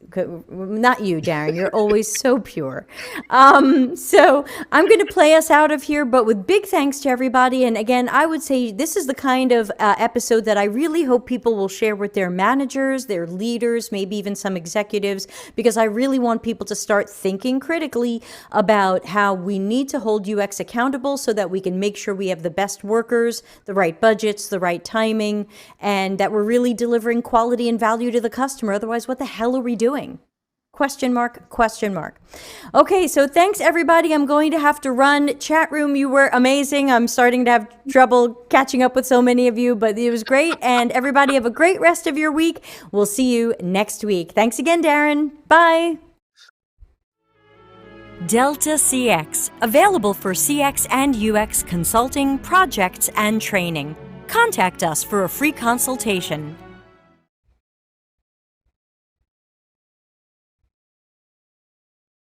not you, Darren. You're always so pure. So I'm going to play us out of here, but with big thanks to everybody. And again, I would say this is the kind of episode that I really hope people will share with their managers, their leaders, maybe even some executives, because I really want people to start thinking critically about how we need to hold UX accountable so that we can make sure we have the best workers, the right budgets, the right timing, and that we're really delivering quality and value to the customer. Otherwise, what the hell are we doing? Question mark, question mark. Okay, so thanks everybody. I'm going to have to run. Chat room, you were amazing. I'm starting to have trouble catching up with so many of you, but it was great. And everybody have a great rest of your week. We'll see you next week. Thanks again, Darren. Bye. Delta CX, available for CX and UX consulting, projects, and training. Contact us for a free consultation.